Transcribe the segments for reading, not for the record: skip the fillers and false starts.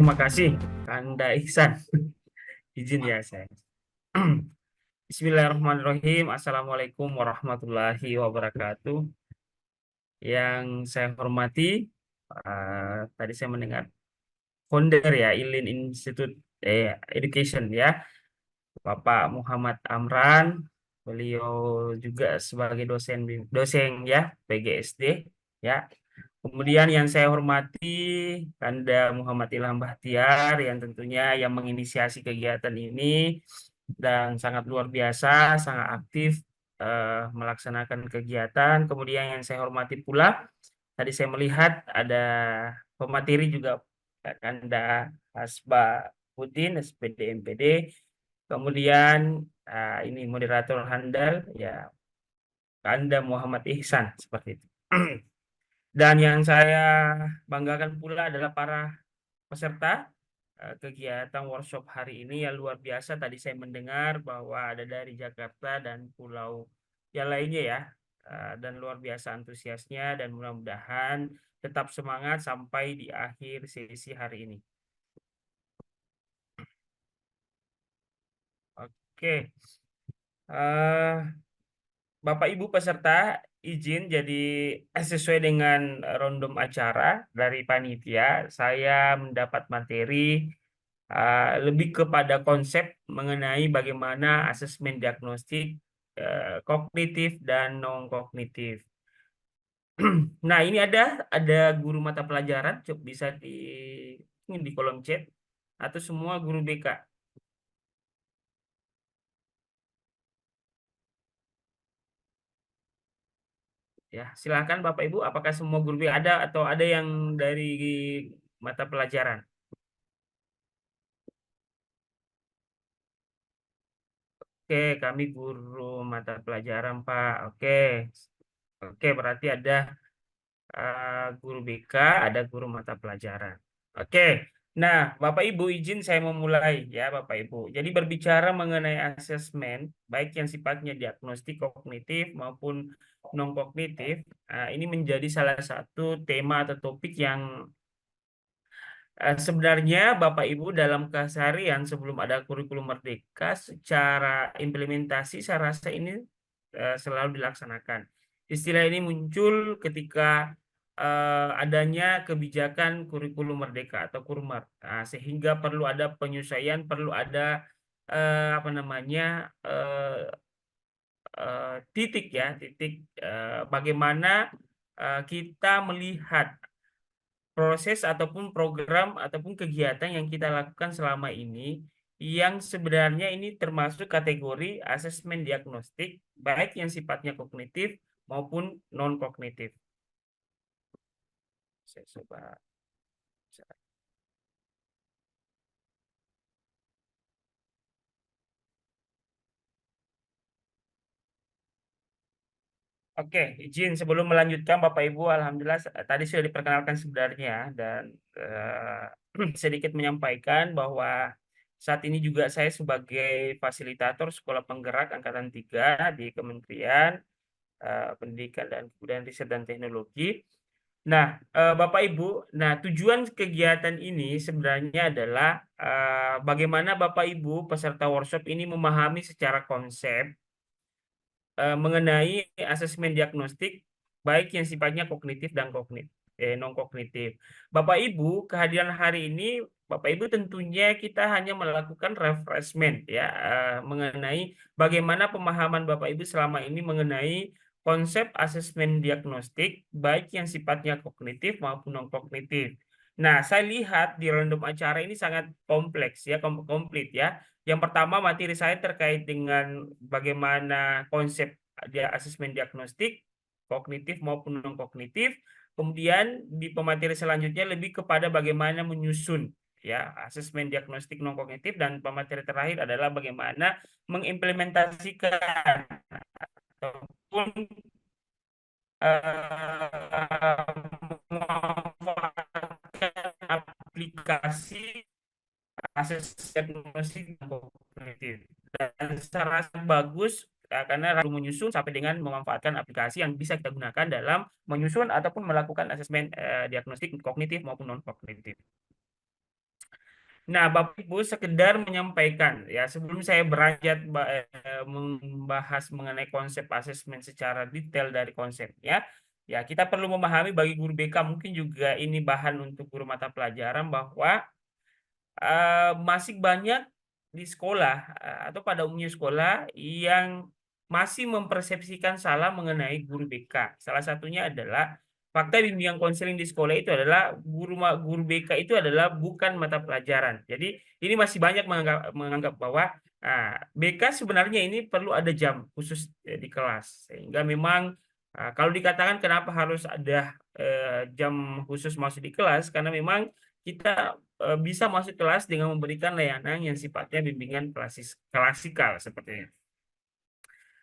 Terima kasih, Kanda Ihsan. Izin ya saya. Bismillahirrahmanirrahim. Assalamualaikum warahmatullahi wabarakatuh. Yang saya hormati, tadi saya mendengar founder ya, ILIN Institute Education ya, Bapak Muhammad Amran. Beliau juga sebagai dosen ya, PGSD ya. Kemudian yang saya hormati Kanda Muhammad Ilham Bahtiar yang tentunya yang menginisiasi kegiatan ini dan sangat luar biasa, sangat aktif melaksanakan kegiatan. Kemudian yang saya hormati pula, tadi saya melihat ada pemateri juga Kanda Hasba Putin, SPD MPD. Kemudian ini moderator handal ya Kanda Muhammad Ihsan seperti itu. Dan yang saya banggakan pula adalah para peserta kegiatan workshop hari ini yang luar biasa. Tadi saya mendengar bahwa ada dari Jakarta dan pulau yang lainnya ya. Dan luar biasa antusiasnya dan mudah-mudahan tetap semangat sampai di akhir sesi hari ini. Oke. Eh, Bapak Ibu peserta izin jadi sesuai dengan rondom acara dari panitia, saya mendapat materi lebih kepada konsep mengenai bagaimana asesmen diagnostik kognitif dan non kognitif. Nah, ini ada guru mata pelajaran, coba bisa di kolom chat atau semua guru BK. Ya, silakan Bapak Ibu, apakah semua guru BK ada atau ada yang dari mata pelajaran? Oke, kami guru mata pelajaran, Pak. Oke. Oke, berarti ada guru BK, ada guru mata pelajaran. Oke. Nah, Bapak Ibu izin saya memulai ya, Bapak Ibu. Jadi berbicara mengenai asesmen, baik yang sifatnya diagnostik kognitif maupun non kognitif, ini menjadi salah satu tema atau topik yang sebenarnya Bapak Ibu dalam keseharian sebelum ada kurikulum Merdeka secara implementasi saya rasa ini selalu dilaksanakan. Istilah ini muncul ketika adanya kebijakan kurikulum Merdeka atau Kurmar. Sehingga perlu ada penyesuaian, perlu ada apa namanya titik ya, titik bagaimana kita melihat proses ataupun program ataupun kegiatan yang kita lakukan selama ini yang sebenarnya ini termasuk kategori asesmen diagnostik baik yang sifatnya kognitif maupun non kognitif. Saya coba. Oke, izin sebelum melanjutkan Bapak Ibu, Alhamdulillah tadi sudah diperkenalkan sebenarnya dan sedikit menyampaikan bahwa saat ini juga saya sebagai fasilitator Sekolah Penggerak Angkatan 3 di Kementerian Pendidikan dan Kebudayaan Riset dan Teknologi. Nah, Bapak Ibu, nah tujuan kegiatan ini sebenarnya adalah bagaimana Bapak Ibu peserta workshop ini memahami secara konsep mengenai asesmen diagnostik baik yang sifatnya kognitif dan non kognitif. Bapak Ibu, kehadiran hari ini Bapak Ibu tentunya kita hanya melakukan refreshment ya mengenai bagaimana pemahaman Bapak Ibu selama ini mengenai konsep asesmen diagnostik baik yang sifatnya kognitif maupun non kognitif. Nah, saya lihat di random acara ini sangat kompleks ya, komplit ya. Yang pertama materi saya terkait dengan bagaimana konsep dia asesmen diagnostik kognitif maupun non kognitif. Kemudian di pemateri selanjutnya lebih kepada bagaimana menyusun ya asesmen diagnostik non kognitif dan pemateri terakhir adalah bagaimana mengimplementasikan ataupun memanfaatkan aplikasi asesmen diagnostik non kognitif dan secara bagus karena lalu menyusun sampai dengan memanfaatkan aplikasi yang bisa kita gunakan dalam menyusun ataupun melakukan asesmen diagnostik kognitif maupun non kognitif. Nah, Bapak Ibu sekedar menyampaikan ya sebelum saya beranjak membahas mengenai konsep asesmen secara detail dari konsepnya, ya kita perlu memahami bagi guru BK mungkin juga ini bahan untuk guru mata pelajaran bahwa masih banyak di sekolah atau pada umumnya sekolah yang masih mempersepsikan salah mengenai guru BK. Salah satunya adalah fakta bimbingan konseling di sekolah itu adalah guru BK itu adalah bukan mata pelajaran. Jadi ini masih banyak menganggap bahwa BK sebenarnya ini perlu ada jam khusus di kelas. Sehingga memang kalau dikatakan kenapa harus ada jam khusus masuk di kelas, karena memang kita bisa masuk kelas dengan memberikan layanan yang sifatnya bimbingan klasikal seperti itu.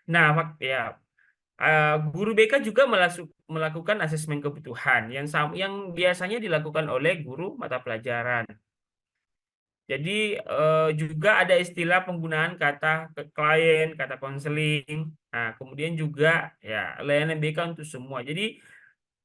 Nah, guru BK juga melakukan asesmen kebutuhan yang biasanya dilakukan oleh guru mata pelajaran. Jadi juga ada istilah penggunaan kata ke klien, kata konseling. Nah, kemudian juga ya layanan BK untuk semua. Jadi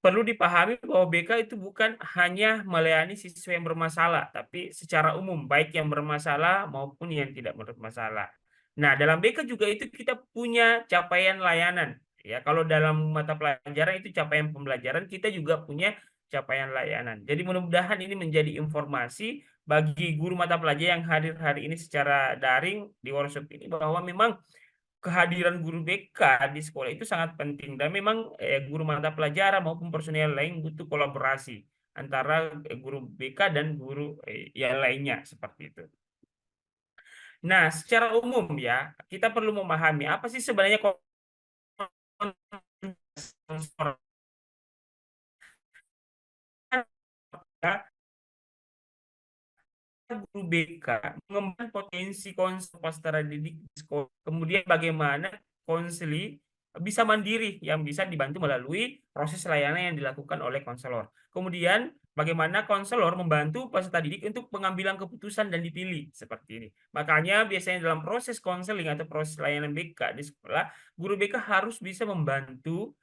perlu dipahami bahwa BK itu bukan hanya melayani siswa yang bermasalah, tapi secara umum, baik yang bermasalah maupun yang tidak bermasalah. Nah, dalam BK juga itu kita punya capaian layanan. Ya, kalau dalam mata pelajaran itu capaian pembelajaran, kita juga punya capaian layanan. Jadi mudah-mudahan ini menjadi informasi bagi guru mata pelajaran yang hadir hari ini secara daring di workshop ini bahwa memang kehadiran guru BK di sekolah itu sangat penting dan memang guru mata pelajaran maupun personel lain butuh kolaborasi antara guru BK dan guru yang lainnya seperti itu. Nah, secara umum ya, kita perlu memahami apa sih sebenarnya konsep guru BK mengembangkan potensi konsep peserta didik di sekolah. Kemudian bagaimana konseli bisa mandiri yang bisa dibantu melalui proses layanan yang dilakukan oleh konselor. Kemudian bagaimana konselor membantu peserta didik untuk pengambilan keputusan dan dipilih seperti ini. Makanya biasanya dalam proses konseling atau proses layanan BK di sekolah, guru BK harus bisa membantu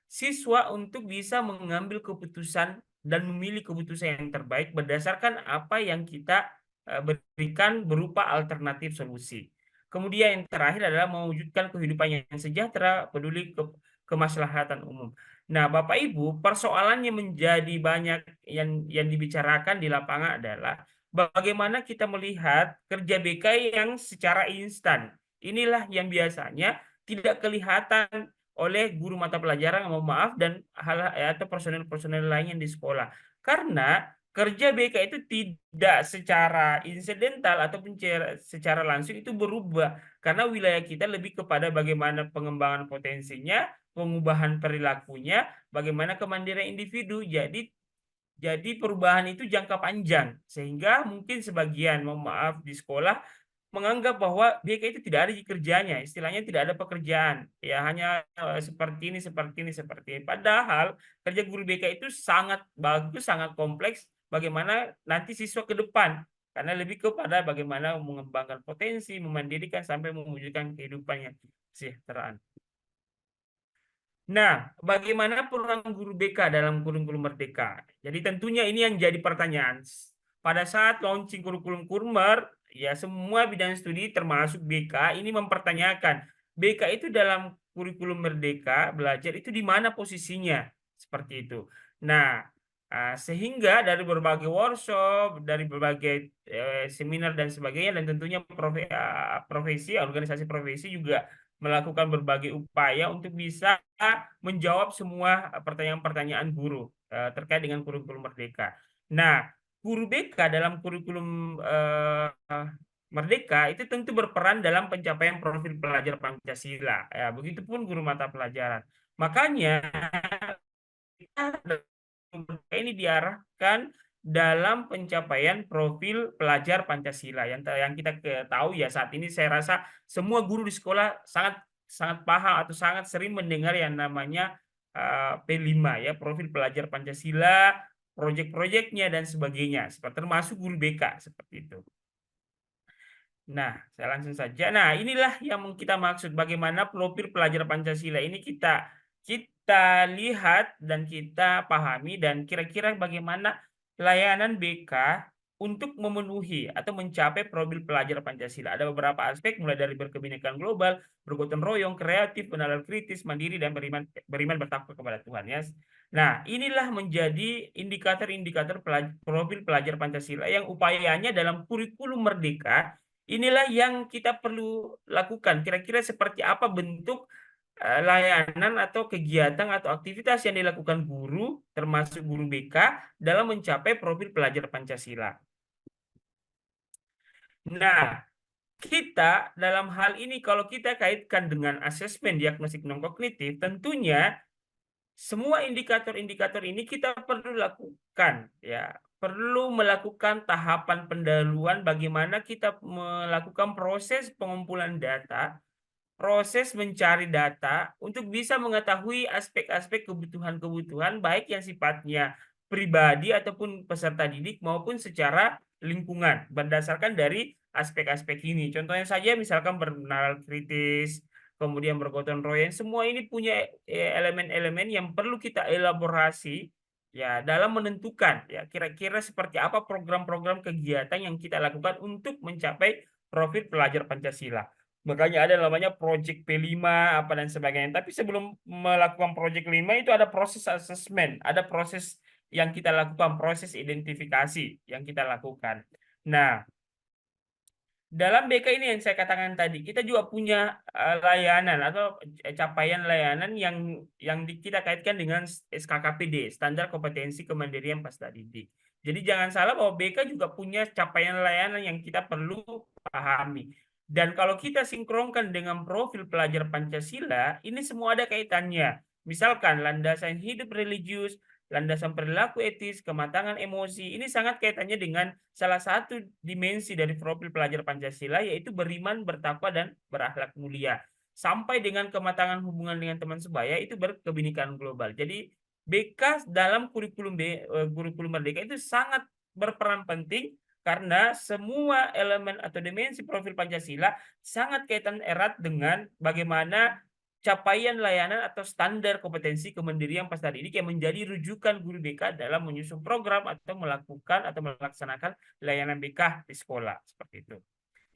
siswa untuk bisa mengambil keputusan dan memilih keputusan yang terbaik berdasarkan apa yang kita berikan berupa alternatif solusi. Kemudian yang terakhir adalah mewujudkan kehidupan yang sejahtera, peduli kemaslahatan umum. Nah, Bapak Ibu, persoalan yang menjadi banyak yang dibicarakan di lapangan adalah bagaimana kita melihat kerja BK yang secara instan. Inilah yang biasanya tidak kelihatan oleh guru mata pelajaran, mohon maaf, dan atau personel-personel lain yang di sekolah. Karena kerja BK itu tidak secara insidental ataupun secara langsung itu berubah karena wilayah kita lebih kepada bagaimana pengembangan potensinya, pengubahan perilakunya, bagaimana kemandirian individu. Jadi perubahan itu jangka panjang sehingga mungkin sebagian, mohon maaf, di sekolah menganggap bahwa BK itu tidak ada kerjanya, istilahnya tidak ada pekerjaan, ya hanya seperti ini, seperti ini, seperti ini. Padahal kerja guru BK itu sangat bagus, sangat kompleks. Bagaimana nanti siswa ke depan, karena lebih kepada bagaimana mengembangkan potensi, memandirikan sampai mewujudkan kehidupan yang kesejahteraan. Nah, bagaimana peran guru BK dalam kurikulum Merdeka? Jadi tentunya ini yang jadi pertanyaan. Pada saat launching kurikulum Kurmer, ya semua bidang studi termasuk BK ini mempertanyakan BK itu dalam kurikulum Merdeka belajar itu di mana posisinya? Seperti itu. Nah, sehingga dari berbagai workshop, dari berbagai seminar dan sebagainya, dan tentunya profesi, organisasi profesi juga melakukan berbagai upaya untuk bisa menjawab semua pertanyaan-pertanyaan guru terkait dengan kurikulum Merdeka. Nah, guru BK dalam kurikulum Merdeka itu tentu berperan dalam pencapaian profil pelajar Pancasila. Ya, begitupun guru mata pelajaran. Makanya ini diarahkan dalam pencapaian profil pelajar Pancasila yang kita tahu ya saat ini saya rasa semua guru di sekolah sangat sangat paham atau sangat sering mendengar yang namanya P5 ya, profil pelajar Pancasila, proyek-proyeknya dan sebagainya, termasuk guru BK seperti itu. Nah, saya langsung saja. Nah, inilah yang kita maksud bagaimana profil pelajar Pancasila ini kita lihat dan kita pahami dan kira-kira bagaimana layanan BK untuk memenuhi atau mencapai profil pelajar Pancasila. Ada beberapa aspek mulai dari berkebinekaan global, bergotong royong, kreatif, benalar kritis, mandiri, dan beriman bertakwa kepada Tuhan. Ya. Nah, inilah menjadi indikator-indikator profil pelajar Pancasila yang upayanya dalam kurikulum Merdeka. Inilah yang kita perlu lakukan. Kira-kira seperti apa bentuk layanan atau kegiatan atau aktivitas yang dilakukan guru, termasuk guru BK, dalam mencapai profil pelajar Pancasila. Nah, kita dalam hal ini kalau kita kaitkan dengan asesmen diagnostik non kognitif, tentunya semua indikator-indikator ini kita perlu lakukan, ya. Perlu melakukan tahapan pendahuluan bagaimana kita melakukan proses pengumpulan data, proses mencari data untuk bisa mengetahui aspek-aspek kebutuhan-kebutuhan baik yang sifatnya pribadi ataupun peserta didik maupun secara lingkungan berdasarkan dari aspek-aspek ini. Contohnya saja misalkan bernalar kritis, kemudian bergotong royong, semua ini punya elemen-elemen yang perlu kita elaborasi ya dalam menentukan ya kira-kira seperti apa program-program kegiatan yang kita lakukan untuk mencapai profil pelajar Pancasila. Makanya ada namanya Project P5 apa dan sebagainya. Tapi sebelum melakukan Project 5 itu ada proses asesmen, ada proses yang kita lakukan, proses identifikasi yang kita lakukan. Nah, dalam BK ini yang saya katakan tadi, kita juga punya layanan atau capaian layanan yang kita kaitkan dengan SKKPD, Standar Kompetensi Kemandirian Peserta Didik. Jadi jangan salah bahwa BK juga punya capaian layanan yang kita perlu pahami. Dan kalau kita sinkronkan dengan profil pelajar Pancasila, ini semua ada kaitannya. Misalkan landasan hidup religius, landasan perilaku etis, kematangan emosi, ini sangat kaitannya dengan salah satu dimensi dari profil pelajar Pancasila, yaitu beriman, bertakwa, dan berakhlak mulia. Sampai dengan kematangan hubungan dengan teman sebaya, itu berkebinekaan global. Jadi BK dalam kurikulum Merdeka itu sangat berperan penting karena semua elemen atau dimensi profil Pancasila sangat kaitan erat dengan bagaimana capaian layanan atau standar kompetensi kemandirian peserta didik yang menjadi rujukan guru BK dalam menyusun program atau melakukan atau melaksanakan layanan BK di sekolah seperti itu.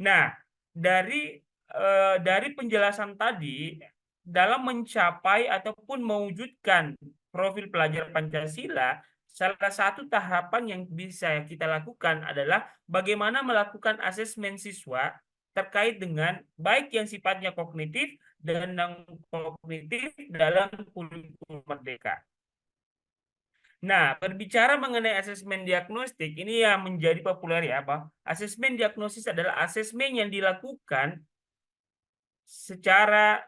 Nah, dari penjelasan tadi dalam mencapai ataupun mewujudkan profil pelajar Pancasila, salah satu tahapan yang bisa kita lakukan adalah bagaimana melakukan asesmen siswa terkait dengan baik yang sifatnya kognitif dan non kognitif dalam kurikulum Merdeka. Nah, berbicara mengenai asesmen diagnostik, ini yang menjadi populer ya, Pak. Asesmen diagnosis adalah asesmen yang dilakukan secara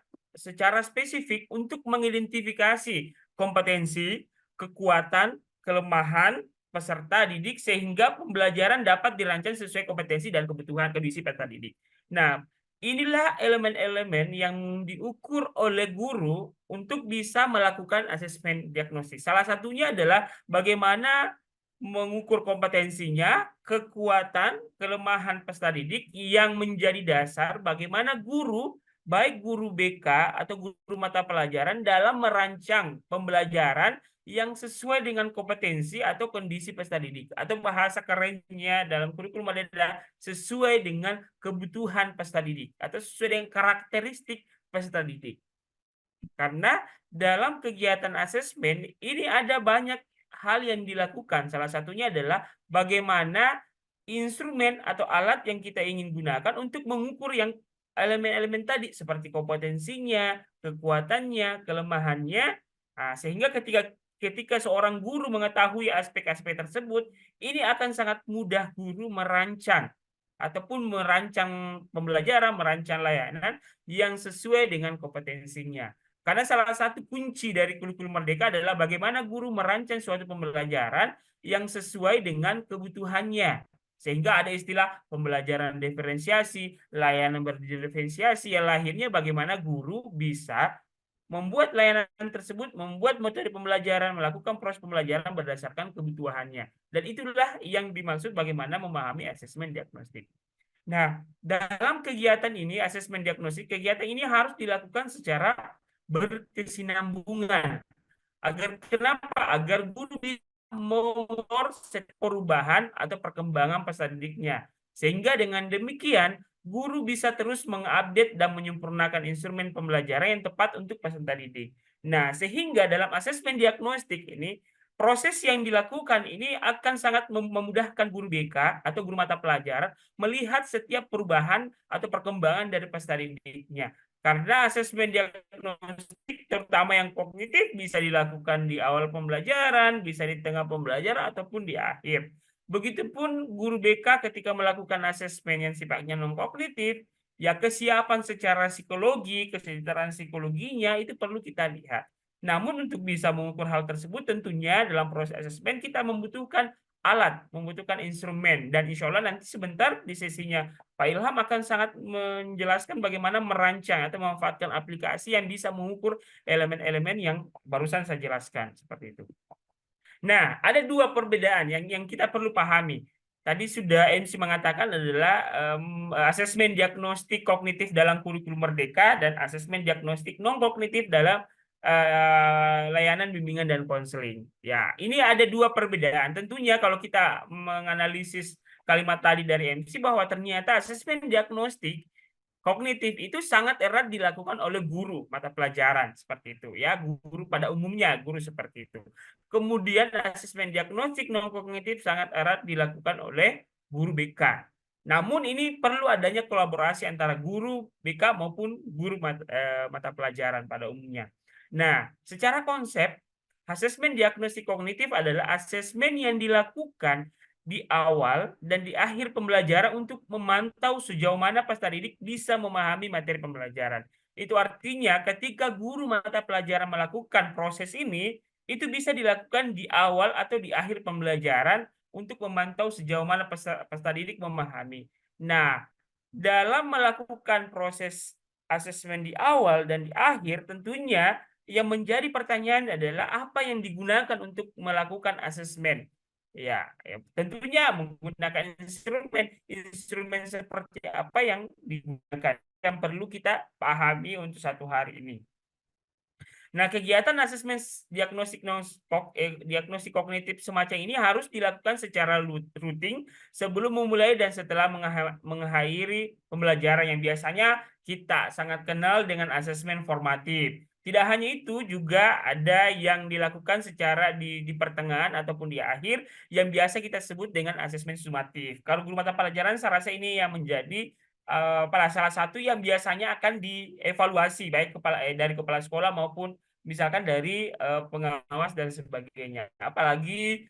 spesifik untuk mengidentifikasi kompetensi, kekuatan, kelemahan peserta didik sehingga pembelajaran dapat dirancang sesuai kompetensi dan kebutuhan kondisi peserta didik. Nah, inilah elemen-elemen yang diukur oleh guru untuk bisa melakukan asesmen diagnosis. Salah satunya adalah bagaimana mengukur kompetensinya, kekuatan, kelemahan peserta didik yang menjadi dasar bagaimana guru, baik guru BK atau guru mata pelajaran dalam merancang pembelajaran yang sesuai dengan kompetensi atau kondisi peserta didik. Atau bahasa kerennya dalam kurikulum adalah sesuai dengan kebutuhan peserta didik atau sesuai dengan karakteristik peserta didik. Karena dalam kegiatan asesmen ini ada banyak hal yang dilakukan. Salah satunya adalah bagaimana instrumen atau alat yang kita ingin gunakan untuk mengukur yang elemen-elemen tadi seperti kompetensinya, kekuatannya, kelemahannya. Nah, sehingga ketika seorang guru mengetahui aspek-aspek tersebut, ini akan sangat mudah guru merancang ataupun merancang pembelajaran, merancang layanan yang sesuai dengan kompetensinya. Karena salah satu kunci dari kurikulum Merdeka adalah bagaimana guru merancang suatu pembelajaran yang sesuai dengan kebutuhannya. Sehingga ada istilah pembelajaran diferensiasi, layanan berdiferensiasi, yang lahirnya bagaimana guru bisa membuat layanan tersebut, membuat metode pembelajaran, melakukan proses pembelajaran berdasarkan kebutuhannya. Dan itulah yang dimaksud bagaimana memahami asesmen diagnostik. Nah, dalam kegiatan ini, asesmen diagnostik, kegiatan ini harus dilakukan secara berkesinambungan. Kenapa? Agar guru memonitor perubahan atau perkembangan peserta didiknya. Sehingga dengan demikian, guru bisa terus mengupdate dan menyempurnakan instrumen pembelajaran yang tepat untuk peserta didik. Nah, sehingga dalam asesmen diagnostik ini, proses yang dilakukan ini akan sangat memudahkan guru BK atau guru mata pelajaran melihat setiap perubahan atau perkembangan dari peserta didiknya. Karena asesmen diagnostik terutama yang kognitif bisa dilakukan di awal pembelajaran, bisa di tengah pembelajaran ataupun di akhir. Begitupun guru BK ketika melakukan asesmen yang sifatnya non kognitif, ya kesiapan secara psikologi, kesejahteraan psikologinya itu perlu kita lihat. Namun untuk bisa mengukur hal tersebut tentunya dalam proses asesmen kita membutuhkan alat, membutuhkan instrumen, dan insya Allah nanti sebentar di sesinya Pak Ilham akan sangat menjelaskan bagaimana merancang atau memanfaatkan aplikasi yang bisa mengukur elemen-elemen yang barusan saya jelaskan seperti itu. Nah, ada dua perbedaan yang kita perlu pahami. Tadi sudah MC mengatakan adalah asesmen diagnostik kognitif dalam kurikulum Merdeka dan asesmen diagnostik non kognitif dalam layanan bimbingan dan konseling. Ya, ini ada dua perbedaan. Tentunya kalau kita menganalisis kalimat tadi dari MC bahwa ternyata asesmen diagnostik kognitif itu sangat erat dilakukan oleh guru mata pelajaran seperti itu ya, guru pada umumnya guru seperti itu. Kemudian asesmen diagnostik non kognitif sangat erat dilakukan oleh guru BK. Namun ini perlu adanya kolaborasi antara guru BK maupun guru mata pelajaran pada umumnya. Nah, secara konsep asesmen diagnostik kognitif adalah asesmen yang dilakukan di awal dan di akhir pembelajaran untuk memantau sejauh mana peserta didik bisa memahami materi pembelajaran. Itu artinya ketika guru mata pelajaran melakukan proses ini, itu bisa dilakukan di awal atau di akhir pembelajaran untuk memantau sejauh mana peserta didik memahami. Nah, dalam melakukan proses asesmen di awal dan di akhir, tentunya yang menjadi pertanyaan adalah apa yang digunakan untuk melakukan asesmen. Ya, tentunya menggunakan instrumen seperti apa yang digunakan yang perlu kita pahami untuk satu hari ini. Nah, kegiatan asesmen diagnostik kognitif semacam ini harus dilakukan secara rutin sebelum memulai dan setelah mengakhiri pembelajaran yang biasanya kita sangat kenal dengan asesmen formatif. Tidak hanya itu, juga ada yang dilakukan secara di pertengahan ataupun di akhir yang biasa kita sebut dengan asesmen sumatif. Kalau guru mata pelajaran, saya rasa ini yang menjadi salah satu yang biasanya akan dievaluasi baik dari kepala sekolah maupun misalkan dari pengawas dan sebagainya. Apalagi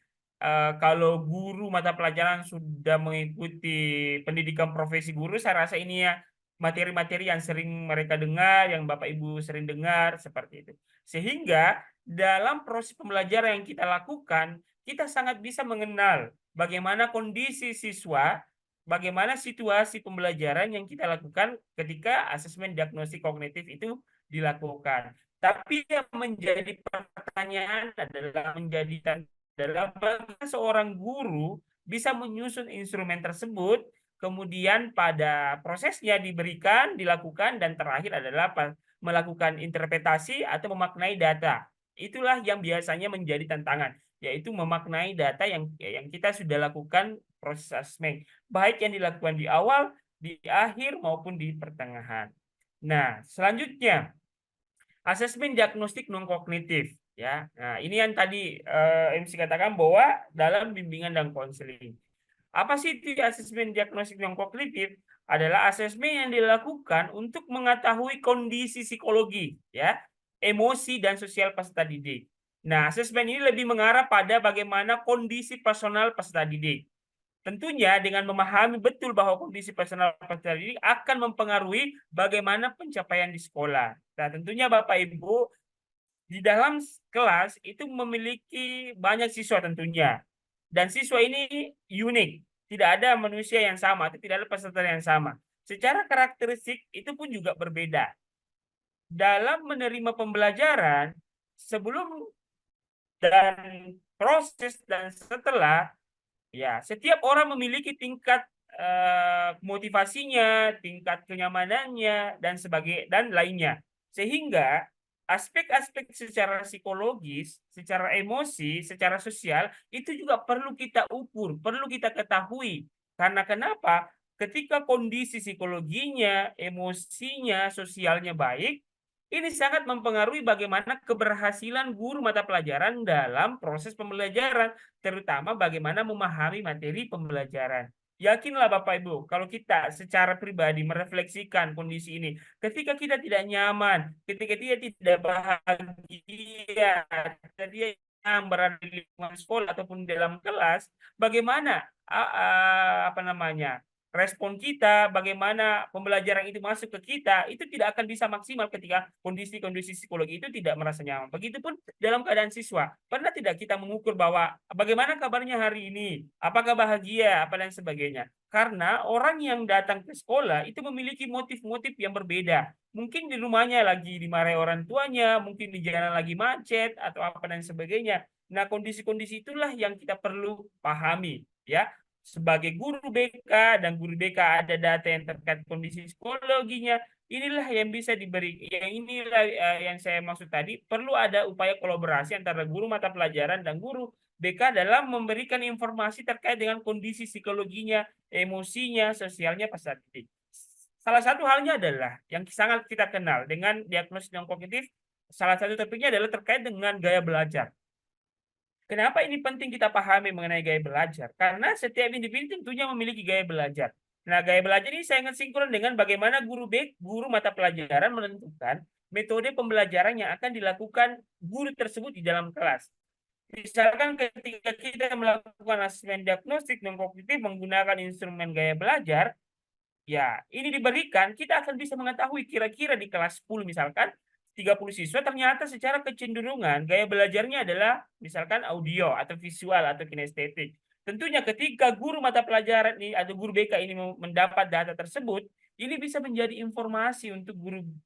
kalau guru mata pelajaran sudah mengikuti pendidikan profesi guru, saya rasa ini ya materi-materi yang sering mereka dengar, yang Bapak Ibu sering dengar seperti itu. Sehingga dalam proses pembelajaran yang kita lakukan, kita sangat bisa mengenal bagaimana kondisi siswa, bagaimana situasi pembelajaran yang kita lakukan ketika asesmen diagnostik kognitif itu dilakukan. Tapi yang menjadi pertanyaan adalah bagaimana seorang guru bisa menyusun instrumen tersebut, kemudian pada prosesnya dilakukan, dan terakhir adalah melakukan interpretasi atau memaknai data. Itulah yang biasanya menjadi tantangan, yaitu memaknai data yang kita sudah lakukan proses asesmen, baik yang dilakukan di awal, di akhir, maupun di pertengahan. Nah, selanjutnya, asesmen diagnostik non kognitif ya. Nah, ini yang tadi MC katakan bahwa dalam bimbingan dan konseling. Apa sih itu asesmen diagnostik non kognitif? Adalah asesmen yang dilakukan untuk mengetahui kondisi psikologi ya, emosi dan sosial peserta didik. Nah, asesmen ini lebih mengarah pada bagaimana kondisi personal peserta didik. Tentunya dengan memahami betul bahwa kondisi personal peserta didik akan mempengaruhi bagaimana pencapaian di sekolah. Nah, tentunya Bapak Ibu di dalam kelas itu memiliki banyak siswa tentunya. Dan siswa ini unik. Tidak ada manusia yang sama, atau tidak ada peserta yang sama. Secara karakteristik itu pun juga berbeda. Dalam menerima pembelajaran, sebelum dan proses dan setelah, ya, setiap orang memiliki tingkat motivasinya, tingkat kenyamanannya, dan lainnya. Sehingga aspek-aspek secara psikologis, secara emosi, secara sosial itu juga perlu kita ukur, perlu kita ketahui. Karena kenapa? Ketika kondisi psikologinya, emosinya, sosialnya baik, ini sangat mempengaruhi bagaimana keberhasilan guru mata pelajaran dalam proses pembelajaran, terutama bagaimana memahami materi pembelajaran. Yakinlah Bapak Ibu, kalau kita secara pribadi merefleksikan kondisi ini, ketika kita tidak nyaman, ketika dia tidak bahagia, ketika dia yang berada di lingkungan sekolah ataupun dalam kelas, bagaimana apa namanya respon kita, bagaimana pembelajaran itu masuk ke kita, itu tidak akan bisa maksimal ketika kondisi-kondisi psikologi itu tidak merasa nyaman. Begitupun dalam keadaan siswa, pernah tidak kita mengukur bahwa bagaimana kabarnya hari ini, apakah bahagia, apa dan sebagainya. Karena orang yang datang ke sekolah itu memiliki motif-motif yang berbeda. Mungkin di rumahnya lagi dimarahi orang tuanya, mungkin di jalan lagi macet atau apa dan sebagainya. Nah, kondisi-kondisi itulah yang kita perlu pahami, ya. Sebagai guru BK dan guru BK ada data yang terkait kondisi psikologinya, inilah yang bisa diberi, yang inilah yang saya maksud tadi, perlu ada upaya kolaborasi antara guru mata pelajaran dan guru BK dalam memberikan informasi terkait dengan kondisi psikologinya, emosinya, sosialnya peserta didik. Salah satu halnya adalah yang sangat kita kenal dengan diagnosis non kognitif, salah satu topiknya adalah terkait dengan gaya belajar. Kenapa ini penting kita pahami mengenai gaya belajar? Karena setiap individu tentunya memiliki gaya belajar. Nah, gaya belajar ini sangat sinkron dengan bagaimana guru mata pelajaran menentukan metode pembelajaran yang akan dilakukan guru tersebut di dalam kelas. Misalkan ketika kita melakukan asesmen diagnostik non kognitif menggunakan instrumen gaya belajar, ya, ini diberikan, kita akan bisa mengetahui kira-kira di kelas 10 misalkan 30 siswa ternyata secara kecenderungan gaya belajarnya adalah misalkan audio atau visual atau kinestetik. Tentunya ketika guru mata pelajaran ini atau guru BK ini mendapat data tersebut, ini bisa menjadi informasi untuk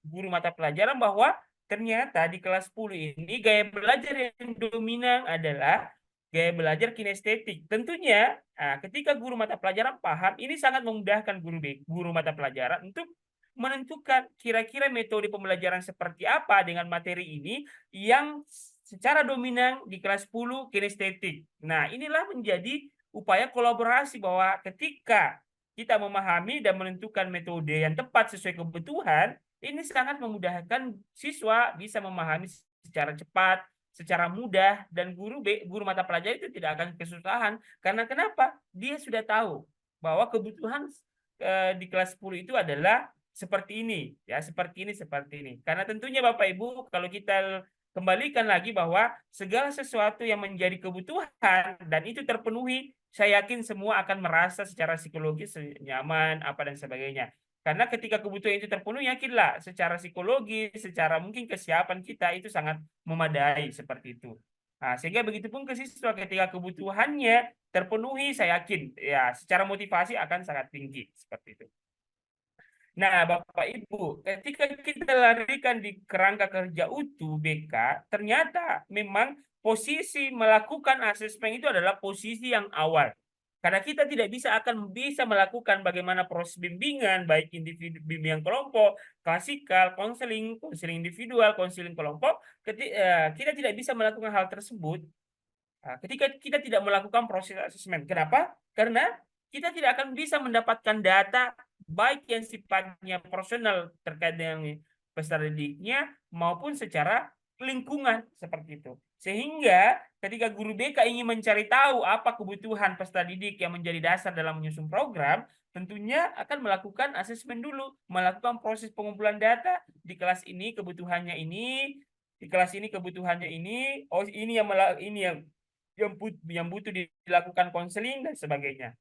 guru mata pelajaran bahwa ternyata di kelas 10 ini gaya belajar yang dominan adalah gaya belajar kinestetik. Tentunya, ketika guru mata pelajaran paham, ini sangat memudahkan guru mata pelajaran untuk menentukan kira-kira metode pembelajaran seperti apa dengan materi ini yang secara dominan di kelas 10 kinestetik. Nah, inilah menjadi upaya kolaborasi bahwa ketika kita memahami dan menentukan metode yang tepat sesuai kebutuhan, ini sangat memudahkan siswa bisa memahami secara cepat, secara mudah, dan guru mata pelajaran itu tidak akan kesusahan. Karena kenapa? Dia sudah tahu bahwa kebutuhan di kelas 10 itu adalah seperti ini, ya, seperti ini, seperti ini. Karena tentunya Bapak Ibu, kalau kita kembalikan lagi bahwa segala sesuatu yang menjadi kebutuhan dan itu terpenuhi, saya yakin semua akan merasa secara psikologis nyaman, apa dan sebagainya. Karena ketika kebutuhan itu terpenuhi, yakinlah secara psikologi, secara mungkin kesiapan kita itu sangat memadai seperti itu. Nah, sehingga begitupun ke siswa ketika kebutuhannya terpenuhi, saya yakin ya secara motivasi akan sangat tinggi seperti itu. Nah, Bapak Ibu, ketika kita larikan di kerangka kerja utuh BK, ternyata memang posisi melakukan asesmen itu adalah posisi yang awal. Karena kita tidak bisa melakukan bagaimana proses bimbingan, baik individu bimbingan kelompok, klasikal, konseling individual, konseling kelompok, kita tidak bisa melakukan hal tersebut ketika kita tidak melakukan proses asesmen. Kenapa? Karena kita tidak akan bisa mendapatkan data baik yang sifatnya personal terkait dengan peserta didiknya maupun secara lingkungan seperti itu. Sehingga ketika guru BK ingin mencari tahu apa kebutuhan peserta didik yang menjadi dasar dalam menyusun program, tentunya akan melakukan asesmen dulu, melakukan proses pengumpulan data. Di kelas ini kebutuhannya ini, di kelas ini kebutuhannya ini, oh ini yang butuh dilakukan konseling dan sebagainya.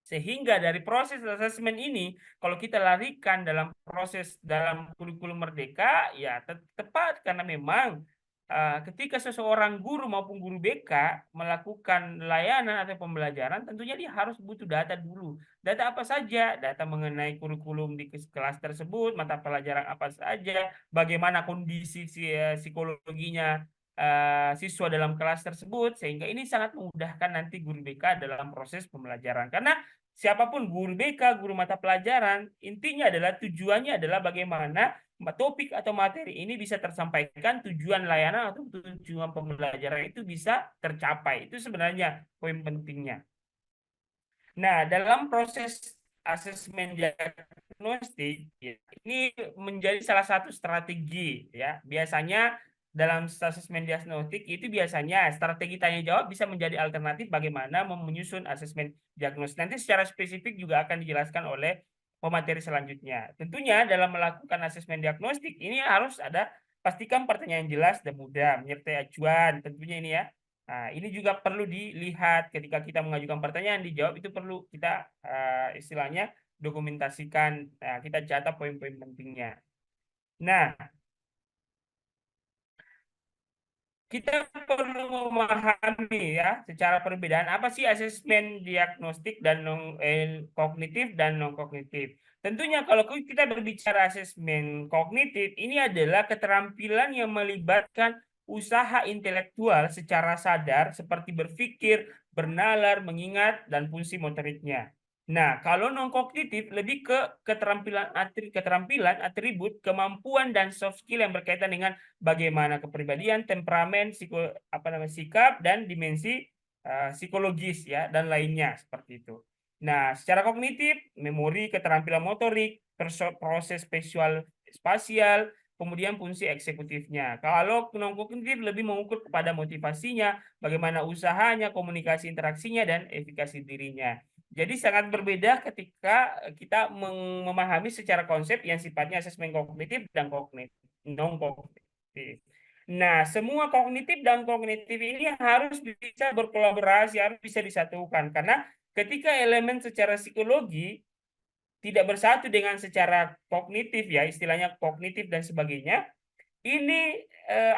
Sehingga dari proses asesmen ini, kalau kita larikan dalam proses dalam kurikulum merdeka, ya tepat karena memang ketika seseorang guru maupun guru BK melakukan layanan atau pembelajaran, tentunya dia harus butuh data dulu. Data apa saja? Data mengenai kurikulum di kelas tersebut, mata pelajaran apa saja, bagaimana kondisi psikologinya siswa dalam kelas tersebut, sehingga ini sangat memudahkan nanti guru BK dalam proses pembelajaran. Karena siapapun guru BK, guru mata pelajaran, intinya adalah tujuannya adalah bagaimana topik atau materi ini bisa tersampaikan, tujuan layanan atau tujuan pembelajaran itu bisa tercapai. Itu sebenarnya poin pentingnya. Nah, dalam proses asesmen diagnostik, ya, ini menjadi salah satu strategi, ya. Biasanya dalam asesmen diagnostik itu biasanya strategi tanya jawab bisa menjadi alternatif bagaimana menyusun asesmen diagnostik. Nanti secara spesifik juga akan dijelaskan oleh pemateri selanjutnya. Tentunya dalam melakukan asesmen diagnostik ini harus ada pastikan pertanyaan jelas dan mudah menyertai acuan. Tentunya ini ya. Nah, ini juga perlu dilihat ketika kita mengajukan pertanyaan, dijawab itu perlu kita istilahnya dokumentasikan, nah, kita catat poin-poin pentingnya. Nah, kita perlu memahami ya secara perbedaan apa sih asesmen diagnostik dan kognitif dan non kognitif. Tentunya kalau kita berbicara asesmen kognitif, ini adalah keterampilan yang melibatkan usaha intelektual secara sadar seperti berpikir, bernalar, mengingat, dan fungsi motoriknya. Nah, kalau non kognitif lebih ke keterampilan, atribut, kemampuan, dan soft skill yang berkaitan dengan bagaimana kepribadian, temperamen, sikap, dan dimensi psikologis ya dan lainnya seperti itu. Nah, secara kognitif, memori, keterampilan motorik, proses spasial, kemudian fungsi eksekutifnya. Kalau non kognitif lebih mengukur kepada motivasinya, bagaimana usahanya, komunikasi interaksinya, dan efikasi dirinya. Jadi sangat berbeda ketika kita memahami secara konsep yang sifatnya asesmen kognitif dan non kognitif. Nah, semua kognitif dan kognitif ini harus bisa berkolaborasi, harus bisa disatukan. Karena ketika elemen secara psikologi tidak bersatu dengan secara kognitif ya, istilahnya kognitif dan sebagainya, ini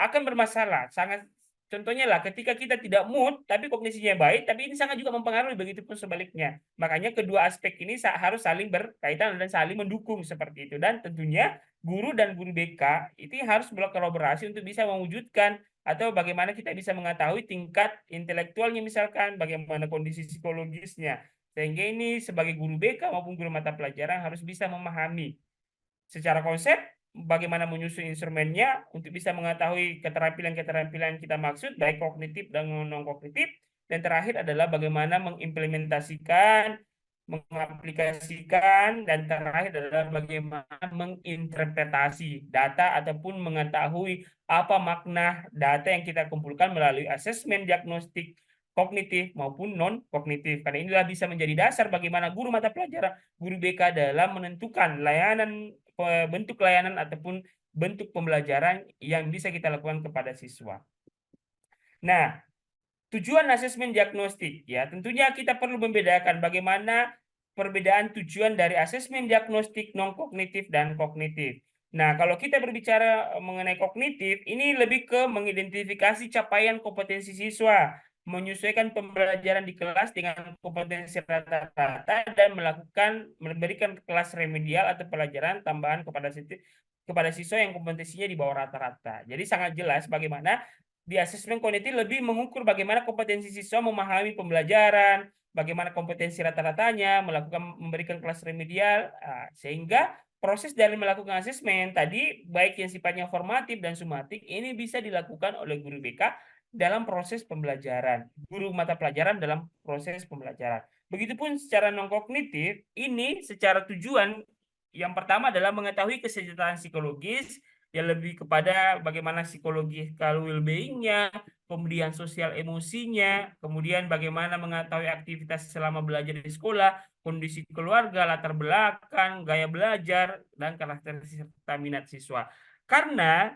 akan bermasalah. Sangat contohnya lah ketika kita tidak mood tapi kognisinya baik, tapi ini sangat juga mempengaruhi, begitu pun sebaliknya. Makanya kedua aspek ini harus saling berkaitan dan saling mendukung seperti itu. Dan tentunya guru dan guru BK itu harus berkolaborasi untuk bisa mewujudkan atau bagaimana kita bisa mengetahui tingkat intelektualnya, misalkan bagaimana kondisi psikologisnya. Sehingga ini sebagai guru BK maupun guru mata pelajaran harus bisa memahami secara konsep bagaimana menyusun instrumennya untuk bisa mengetahui keterampilan-keterampilan kita maksud, baik kognitif dan non kognitif. Dan terakhir adalah bagaimana mengimplementasikan, mengaplikasikan, dan terakhir adalah bagaimana menginterpretasi data ataupun mengetahui apa makna data yang kita kumpulkan melalui asesmen diagnostik kognitif maupun non kognitif. Karena inilah bisa menjadi dasar bagaimana guru mata pelajaran, guru BK dalam menentukan bentuk layanan ataupun bentuk pembelajaran yang bisa kita lakukan kepada siswa. Nah, tujuan asesmen diagnostik ya, tentunya kita perlu membedakan bagaimana perbedaan tujuan dari asesmen diagnostik non kognitif dan kognitif. Nah, kalau kita berbicara mengenai kognitif, ini lebih ke mengidentifikasi capaian kompetensi siswa, menyesuaikan pembelajaran di kelas dengan kompetensi rata-rata dan memberikan kelas remedial atau pelajaran tambahan kepada siswa yang kompetensinya di bawah rata-rata. Jadi sangat jelas bagaimana di asesmen kognitif lebih mengukur bagaimana kompetensi siswa memahami pembelajaran, bagaimana kompetensi rata-ratanya, memberikan kelas remedial, sehingga proses dari melakukan asesmen tadi, baik yang sifatnya formatif dan sumatif, ini bisa dilakukan oleh guru BK dalam proses pembelajaran, guru mata pelajaran dalam proses pembelajaran. Begitupun secara non-kognitif, ini secara tujuan yang pertama adalah mengetahui kesejahteraan psikologis, yang lebih kepada bagaimana psikological well-being-nya, kemudian sosial emosinya, kemudian bagaimana mengetahui aktivitas selama belajar di sekolah, kondisi keluarga, latar belakang, gaya belajar, dan karakteristik serta minat siswa. Karena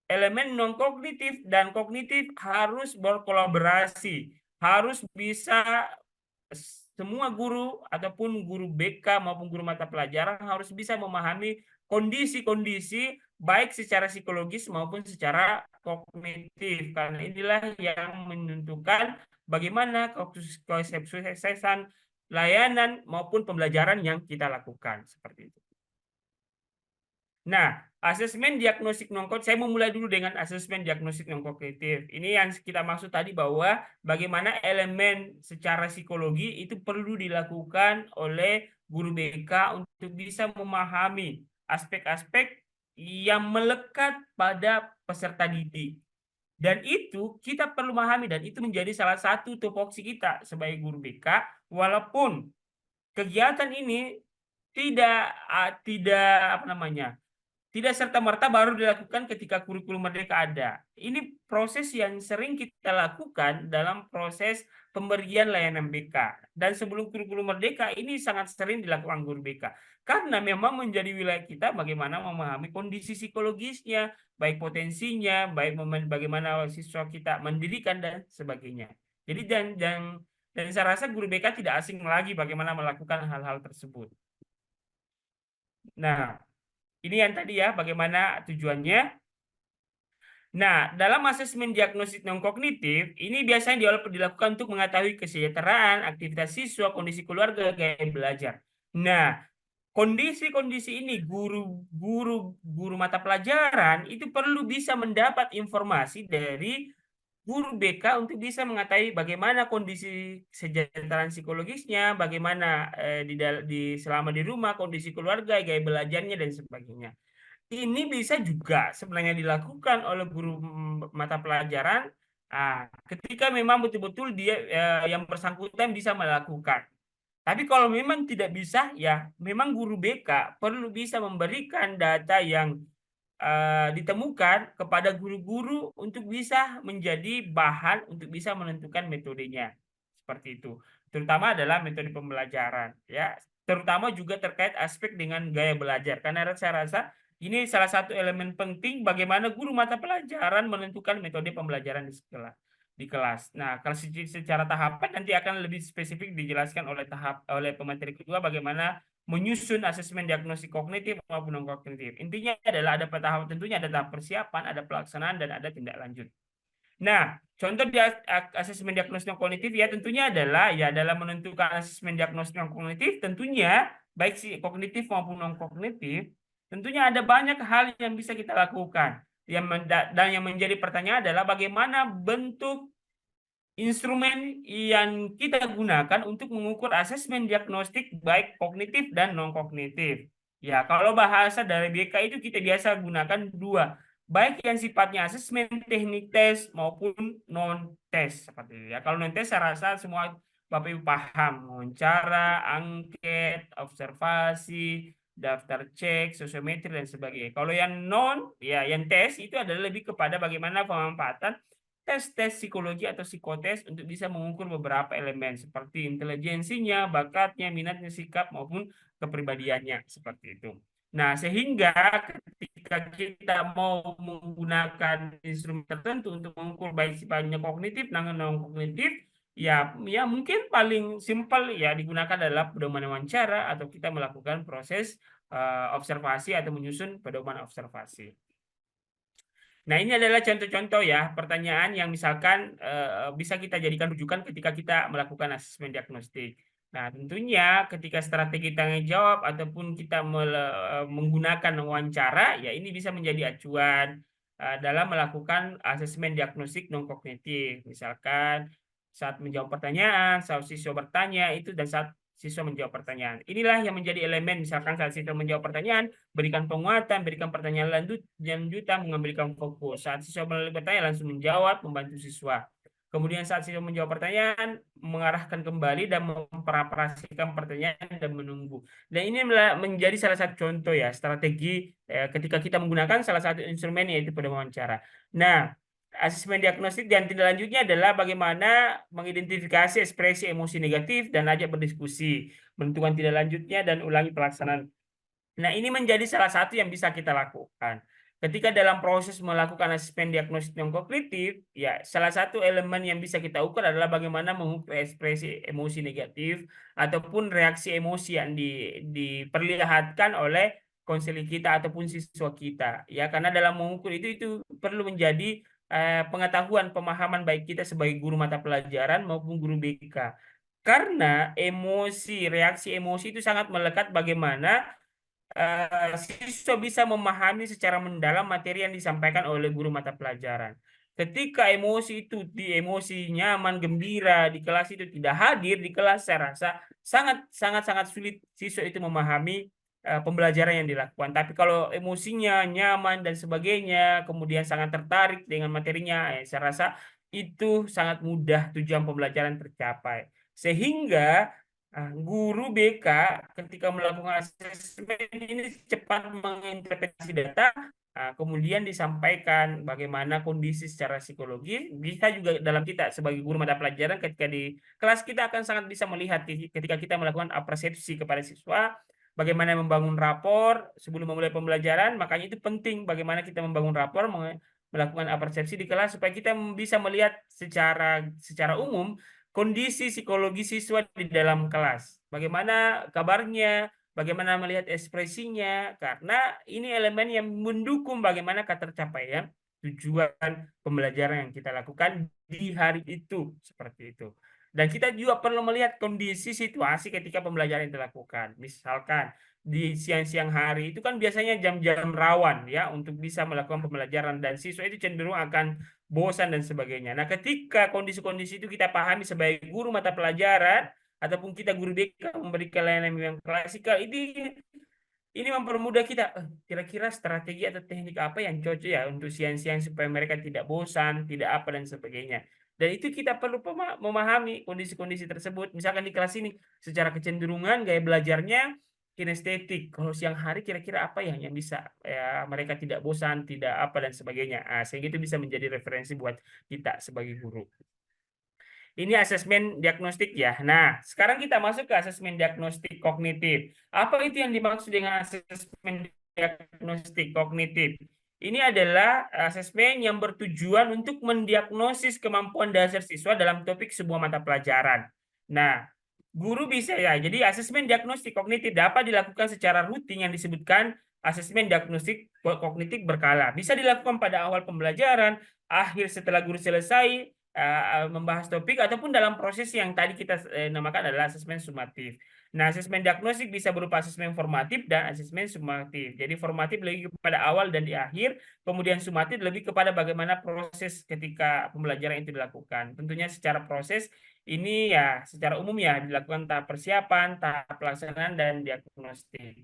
elemen non kognitif dan kognitif harus berkolaborasi, harus bisa semua guru ataupun guru BK maupun guru mata pelajaran harus bisa memahami kondisi-kondisi baik secara psikologis maupun secara kognitif, karena inilah yang menentukan bagaimana kesuksesan layanan maupun pembelajaran yang kita lakukan seperti itu. Nah, asesmen diagnostik non kognitif, saya memulai dulu dengan asesmen diagnostik non kognitif. Ini yang kita maksud tadi bahwa bagaimana elemen secara psikologi itu perlu dilakukan oleh guru BK untuk bisa memahami aspek-aspek yang melekat pada peserta didik. Dan itu kita perlu memahami, dan itu menjadi salah satu tupoksi kita sebagai guru BK, walaupun kegiatan ini tidak apa namanya, tidak serta-merta baru dilakukan ketika kurikulum merdeka ada. Ini proses yang sering kita lakukan dalam proses pemberian layanan BK. Dan sebelum kurikulum merdeka ini sangat sering dilakukan guru BK. Karena memang menjadi wilayah kita bagaimana memahami kondisi psikologisnya, baik potensinya, baik bagaimana siswa kita mendirikan dan sebagainya. Jadi dan saya rasa guru BK tidak asing lagi bagaimana melakukan hal-hal tersebut. Nah, ini yang tadi ya, bagaimana tujuannya. Nah, dalam asesmen diagnosis non-kognitif, ini biasanya dilakukan untuk mengetahui kesejahteraan, aktivitas siswa, kondisi keluarga, gaya belajar. Nah, kondisi-kondisi ini guru mata pelajaran itu perlu bisa mendapat informasi dari guru BK untuk bisa mengetahui bagaimana kondisi kesejahteraan psikologisnya, bagaimana selama di rumah, kondisi keluarga, gaya belajarnya dan sebagainya. Ini bisa juga sebenarnya dilakukan oleh guru mata pelajaran ketika memang betul-betul dia yang bersangkutan bisa melakukan. Tapi kalau memang tidak bisa, ya memang guru BK perlu bisa memberikan data yang ditemukan kepada guru-guru untuk bisa menjadi bahan untuk bisa menentukan metodenya. Seperti itu. Terutama adalah metode pembelajaran, ya. Terutama juga terkait aspek dengan gaya belajar. Karena saya rasa ini salah satu elemen penting bagaimana guru mata pelajaran menentukan metode pembelajaran di kelas. Nah, kalau secara tahapan nanti akan lebih spesifik dijelaskan oleh pemateri kedua bagaimana menyusun asesmen diagnosis kognitif maupun non kognitif. Intinya adalah ada tahap, tentunya ada tahap persiapan, ada pelaksanaan dan ada tindak lanjut. Nah, contoh di asesmen diagnosis non kognitif ya tentunya adalah ya dalam menentukan asesmen diagnosis non kognitif tentunya baik si kognitif maupun non kognitif tentunya ada banyak hal yang bisa kita lakukan. Dan yang menjadi pertanyaan adalah bagaimana bentuk instrumen yang kita gunakan untuk mengukur asesmen diagnostik baik kognitif dan non kognitif. Ya, kalau bahasa dari BK itu kita biasa gunakan dua, baik yang sifatnya asesmen teknik tes maupun non tes seperti itu ya. Kalau non tes saya rasa semua Bapak Ibu paham, wawancara, angket, observasi, daftar cek, sosiometri dan sebagainya. Kalau yang non, ya yang tes itu adalah lebih kepada bagaimana pemanfaatan tes-tes psikologi atau psikotes untuk bisa mengukur beberapa elemen seperti intelijensinya, bakatnya, minatnya, sikap maupun kepribadiannya seperti itu. Nah, sehingga ketika kita mau menggunakan instrumen tertentu untuk mengukur baik sifatnya kognitif dan non kognitif, ya mungkin paling simpel ya digunakan adalah pedoman wawancara atau kita melakukan proses observasi atau menyusun pedoman observasi. Nah, ini adalah contoh-contoh ya pertanyaan yang misalkan bisa kita jadikan rujukan ketika kita melakukan asesmen diagnostik. Nah, tentunya ketika strategi tanya jawab ataupun kita menggunakan wawancara, ya ini bisa menjadi acuan dalam melakukan asesmen diagnostik non kognitif. Misalkan saat menjawab pertanyaan, saat siswa bertanya itu dan saat siswa menjawab pertanyaan. Inilah yang menjadi elemen misalkan saat siswa menjawab pertanyaan, berikan penguatan, berikan pertanyaan lanjutan, mengambilkan fokus. Saat siswa bertanya langsung menjawab, membantu siswa. Kemudian saat siswa menjawab pertanyaan, mengarahkan kembali dan memparafrasikan pertanyaan dan menunggu. Dan ini menjadi salah satu contoh ya strategi ketika kita menggunakan salah satu instrumen yaitu pada wawancara. Nah, asesmen diagnostik dan tindak lanjutnya adalah bagaimana mengidentifikasi ekspresi emosi negatif dan ajak berdiskusi, menentukan tindak lanjutnya dan ulangi pelaksanaan. Nah, ini menjadi salah satu yang bisa kita lakukan. Ketika dalam proses melakukan asesmen diagnosis non kognitif, ya salah satu elemen yang bisa kita ukur adalah bagaimana mengukur ekspresi emosi negatif ataupun reaksi emosi yang diperlihatkan oleh konseling kita ataupun siswa kita. Ya, karena dalam mengukur itu perlu menjadi pengetahuan pemahaman baik kita sebagai guru mata pelajaran maupun guru BK. Karena reaksi emosi itu sangat melekat bagaimana siswa bisa memahami secara mendalam materi yang disampaikan oleh guru mata pelajaran. Ketika emosi nyaman, gembira di kelas itu tidak hadir di kelas, saya rasa sangat sulit siswa itu memahami pembelajaran yang dilakukan. Tapi kalau emosinya nyaman dan sebagainya, kemudian sangat tertarik dengan materinya, saya rasa itu sangat mudah tujuan pembelajaran tercapai. Sehingga guru BK ketika melakukan asesmen ini cepat menginterpretasi data, kemudian disampaikan bagaimana kondisi secara psikologi. Bisa juga dalam kita sebagai guru mata pelajaran ketika di kelas kita akan sangat bisa melihat ketika kita melakukan apresiasi kepada siswa, bagaimana membangun rapor sebelum memulai pembelajaran. Makanya itu penting bagaimana kita membangun rapor, melakukan apresiasi di kelas supaya kita bisa melihat secara umum kondisi psikologi siswa di dalam kelas. Bagaimana kabarnya, bagaimana melihat ekspresinya, karena ini elemen yang mendukung bagaimana ketercapaian tujuan pembelajaran yang kita lakukan di hari itu, seperti itu. Dan kita juga perlu melihat kondisi situasi ketika pembelajaran dilakukan. Misalkan di siang-siang hari itu kan biasanya jam-jam rawan ya untuk bisa melakukan pembelajaran, dan siswa itu cenderung akan bosan dan sebagainya. Nah, ketika kondisi-kondisi itu kita pahami sebagai guru mata pelajaran ataupun kita guru BK memberikan layanan yang klasikal, ini mempermudah kita kira-kira strategi atau teknik apa yang cocok ya untuk siang-siang supaya mereka tidak bosan, tidak apa dan sebagainya. Dan itu kita perlu memahami kondisi-kondisi tersebut. Misalkan di kelas ini secara kecenderungan gaya belajarnya kinestetik. Kalau siang hari kira-kira apa yang bisa ya mereka tidak bosan, tidak apa dan sebagainya. Sehingga itu bisa menjadi referensi buat kita sebagai guru. Ini asesmen diagnostik ya. Nah, sekarang kita masuk ke asesmen diagnostik kognitif. Apa itu yang dimaksud dengan asesmen diagnostik kognitif? Ini adalah asesmen yang bertujuan untuk mendiagnosis kemampuan dasar siswa dalam topik sebuah mata pelajaran. Nah, guru bisa ya. Jadi asesmen diagnostik kognitif dapat dilakukan secara rutin yang disebutkan asesmen diagnostik kognitif berkala. Bisa dilakukan pada awal pembelajaran, akhir setelah guru selesai membahas topik, ataupun dalam proses yang tadi kita namakan adalah asesmen sumatif. Nah, asesmen diagnostik bisa berupa asesmen formatif dan asesmen sumatif. Jadi formatif lebih kepada awal dan di akhir, kemudian sumatif lebih kepada bagaimana proses ketika pembelajaran itu dilakukan. Tentunya secara proses ini ya secara umum ya dilakukan tahap persiapan, tahap pelaksanaan, dan diagnostik.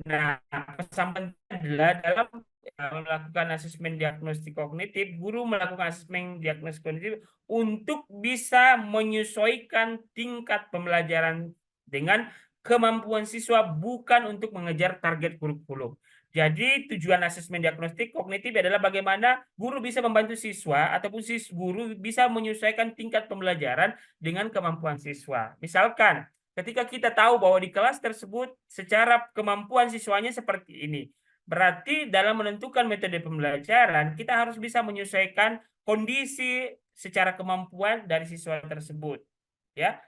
Nah, pesan penting adalah dalam melakukan asesmen diagnostik kognitif, guru melakukan asesmen diagnostik kognitif untuk bisa menyesuaikan tingkat pembelajaran dengan kemampuan siswa, bukan untuk mengejar target kurikulum. Jadi tujuan asesmen diagnostik kognitif adalah bagaimana guru bisa membantu siswa ataupun guru bisa menyesuaikan tingkat pembelajaran dengan kemampuan siswa. Misalkan ketika kita tahu bahwa di kelas tersebut secara kemampuan siswanya seperti ini, berarti dalam menentukan metode pembelajaran, kita harus bisa menyesuaikan kondisi secara kemampuan dari siswa tersebut. Ya,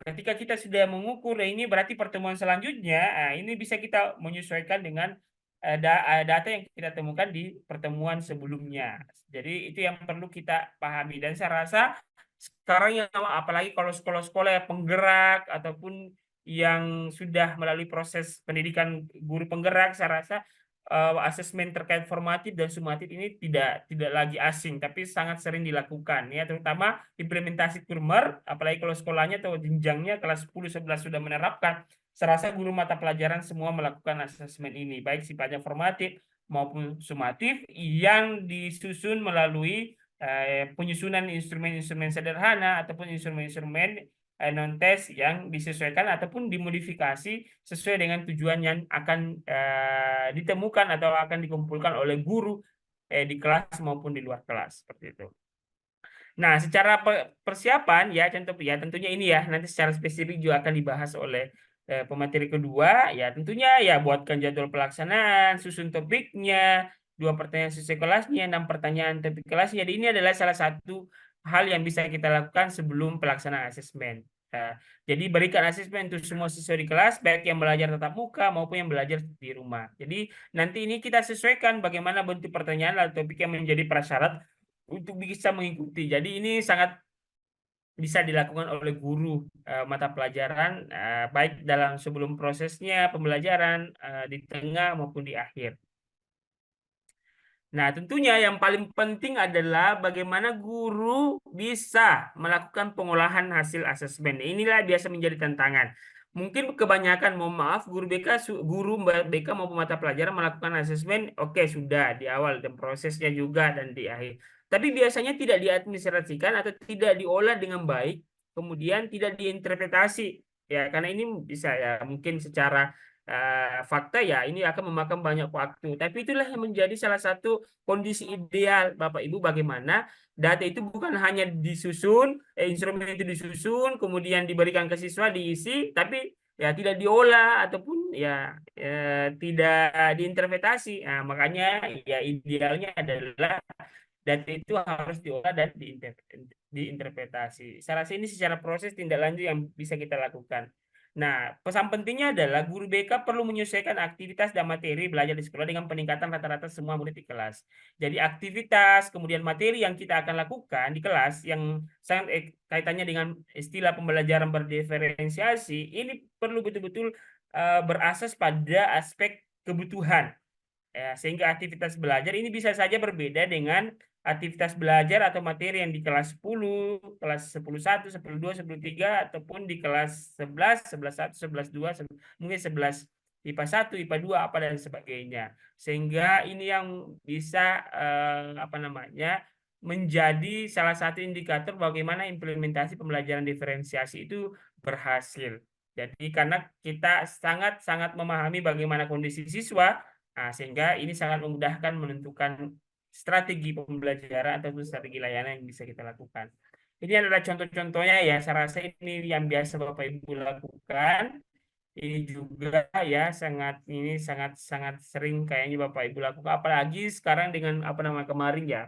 ketika kita sudah mengukur ini, berarti pertemuan selanjutnya, ini bisa kita menyesuaikan dengan data yang kita temukan di pertemuan sebelumnya. Jadi itu yang perlu kita pahami, dan saya rasa sekarang yang apalagi kalau sekolah-sekolah yang penggerak ataupun yang sudah melalui proses pendidikan guru penggerak, saya rasa asesmen terkait formatif dan sumatif ini tidak lagi asing, tapi sangat sering dilakukan ya, terutama implementasi kurmer, apalagi kalau sekolahnya atau jenjangnya kelas 10 11 sudah menerapkan. Saya rasa guru mata pelajaran semua melakukan asesmen ini, baik sifatnya formatif maupun sumatif, yang disusun melalui penyusunan instrumen-instrumen sederhana ataupun instrumen-instrumen non-test yang disesuaikan ataupun dimodifikasi sesuai dengan tujuan yang akan ditemukan atau akan dikumpulkan oleh guru di kelas maupun di luar kelas, seperti itu. Nah, secara persiapan ya tentunya ini ya nanti secara spesifik juga akan dibahas oleh pemateri kedua ya, tentunya ya buatkan jadwal pelaksanaan, susun topiknya, 2 pertanyaan sesuai kelasnya, 6 pertanyaan topik kelasnya. Jadi ini adalah salah satu hal yang bisa kita lakukan sebelum pelaksanaan asesmen. Jadi berikan asesmen untuk semua siswa di kelas, baik yang belajar tatap muka maupun yang belajar di rumah. Jadi nanti ini kita sesuaikan bagaimana bentuk pertanyaan atau topik yang menjadi prasyarat untuk bisa mengikuti. Jadi ini sangat bisa dilakukan oleh guru mata pelajaran, baik dalam sebelum prosesnya pembelajaran, di tengah maupun di akhir. Nah, tentunya yang paling penting adalah bagaimana guru bisa melakukan pengolahan hasil asesmen. Inilah biasa menjadi tantangan. Mungkin kebanyakan, mohon maaf, guru BK maupun mata pelajaran melakukan asesmen, oke sudah di awal dan prosesnya juga dan di akhir. Tapi biasanya tidak diadministrasikan atau tidak diolah dengan baik, kemudian tidak diinterpretasi. Ya, karena ini bisa ya mungkin secara fakta ya ini akan memakan banyak waktu. Tapi itulah yang menjadi salah satu kondisi ideal Bapak Ibu, bagaimana data itu bukan hanya disusun, instrumen itu disusun, kemudian diberikan ke siswa, diisi, tapi ya tidak diolah ataupun ya tidak diinterpretasi. Nah, makanya ya idealnya adalah data itu harus diolah dan diinterpretasi. Saya rasa ini secara proses tindak lanjut yang bisa kita lakukan. Nah, pesan pentingnya adalah guru BK perlu menyesuaikan aktivitas dan materi belajar di sekolah dengan peningkatan rata-rata semua murid di kelas. Jadi aktivitas, kemudian materi yang kita akan lakukan di kelas yang sangat kaitannya dengan istilah pembelajaran berdiferensiasi, ini perlu betul-betul berasas pada aspek kebutuhan. Ya, sehingga aktivitas belajar ini bisa saja berbeda dengan aktivitas belajar atau materi yang di kelas 10, kelas 11.1, 10.2, 10.3, ataupun di kelas 11, 11.1, 11.2, mungkin 11 IPA 1, IPA 2, apa dan sebagainya. Sehingga ini yang bisa apa namanya menjadi salah satu indikator bagaimana implementasi pembelajaran diferensiasi itu berhasil. Jadi karena kita sangat-sangat memahami bagaimana kondisi siswa. Nah, sehingga ini sangat memudahkan menentukan strategi pembelajaran ataupun strategi layanan yang bisa kita lakukan. Ini adalah contoh-contohnya ya, saya rasa ini yang biasa Bapak Ibu lakukan. Ini juga ya sangat sangat sering kayaknya Bapak Ibu lakukan, apalagi sekarang dengan apa namanya kemarin ya,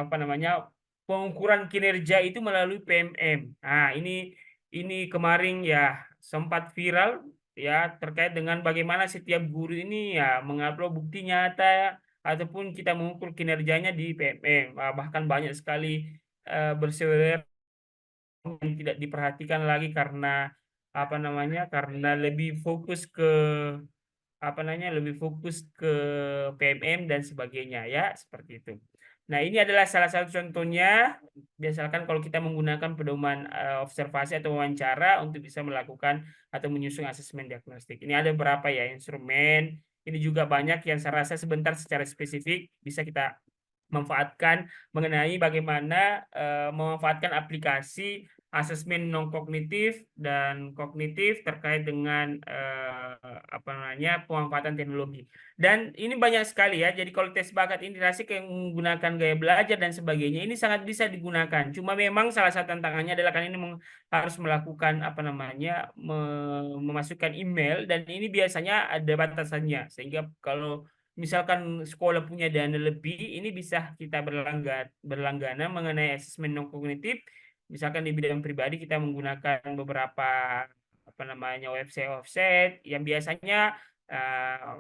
apa namanya pengukuran kinerja itu melalui PMM. Nah, ini kemarin ya sempat viral ya terkait dengan bagaimana setiap guru ini ya mengupload bukti nyata ataupun kita mengukur kinerjanya di PMM. Bahkan banyak sekali berseliweran yang tidak diperhatikan lagi karena apa namanya karena lebih fokus ke apa namanya lebih fokus ke PMM dan sebagainya ya seperti itu. Nah, ini adalah salah satu contohnya. Biasakan kalau kita menggunakan pedoman observasi atau wawancara untuk bisa melakukan atau menyusun asesmen diagnostik. Ini ada beberapa ya instrumen. Ini juga banyak yang saya rasa sebentar secara spesifik bisa kita manfaatkan mengenai bagaimana memanfaatkan aplikasi asesmen non kognitif dan kognitif terkait dengan apa namanya pemanfaatan teknologi. Dan ini banyak sekali ya. Jadi kalau tes bakat integrasi kayak menggunakan gaya belajar dan sebagainya ini sangat bisa digunakan. Cuma memang salah satu tantangannya adalah kan ini harus melakukan apa namanya memasukkan email dan ini biasanya ada batasannya. Sehingga kalau misalkan sekolah punya dana lebih, ini bisa kita berlangganan mengenai asesmen non kognitif. Misalkan di bidang pribadi kita menggunakan beberapa apa namanya website yang biasanya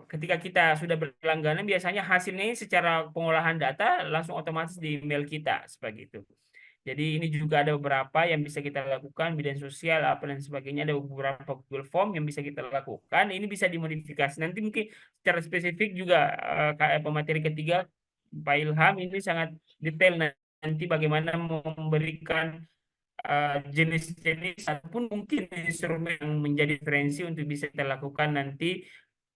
ketika kita sudah berlangganan biasanya hasilnya ini secara pengolahan data langsung otomatis di email kita seperti itu. Jadi ini juga ada beberapa yang bisa kita lakukan, bidang sosial apa dan sebagainya, ada beberapa Google Form yang bisa kita lakukan. Ini bisa dimodifikasi. Nanti mungkin secara spesifik juga kayak pemateri ketiga Pak Ilham ini sangat detail nanti bagaimana memberikan jenis-jenis ataupun mungkin instrumen yang menjadi referensi untuk bisa kita lakukan nanti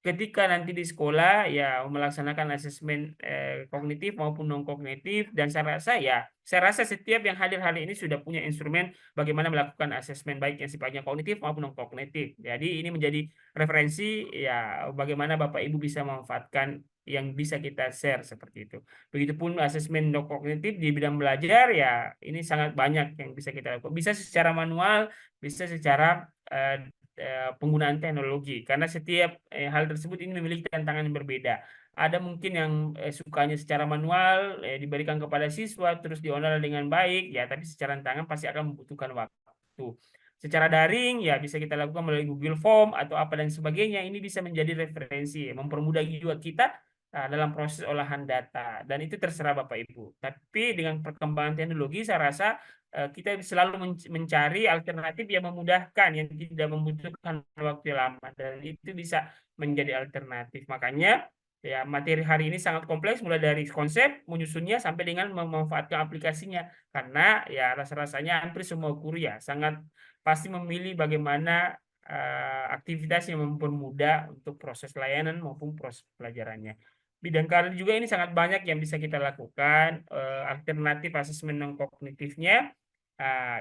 ketika nanti di sekolah ya melaksanakan asesmen kognitif maupun non kognitif dan saya rasa setiap yang hadir hari ini sudah punya instrumen bagaimana melakukan asesmen baik yang sifatnya kognitif maupun non kognitif. Jadi ini menjadi referensi ya bagaimana Bapak Ibu bisa memanfaatkan yang bisa kita share seperti itu. Begitupun asesmen non kognitif di bidang belajar ya ini sangat banyak yang bisa kita lakukan. Bisa secara manual, bisa secara eh, penggunaan teknologi karena setiap hal tersebut ini memiliki tantangan yang berbeda. Ada mungkin yang sukanya secara manual diberikan kepada siswa terus diolah dengan baik ya, tapi secara tangan pasti akan membutuhkan waktu. Secara daring ya bisa kita lakukan melalui Google Form atau apa dan sebagainya. Ini bisa menjadi referensi, mempermudah juga kita dalam proses olahan data dan itu terserah Bapak Ibu. Tapi dengan perkembangan teknologi saya rasa kita selalu mencari alternatif yang memudahkan, yang tidak membutuhkan waktu lama, dan itu bisa menjadi alternatif. Makanya Ya, materi hari ini sangat kompleks, mulai dari konsep, menyusunnya, sampai dengan memanfaatkan aplikasinya. Karena ya rasa-rasanya hampir semua guru ya sangat pasti memilih bagaimana aktivitas yang mempermudah untuk proses layanan maupun proses pelajarannya. Bidang karir juga ini sangat banyak yang bisa kita lakukan. Alternatif asesmen non kognitifnya,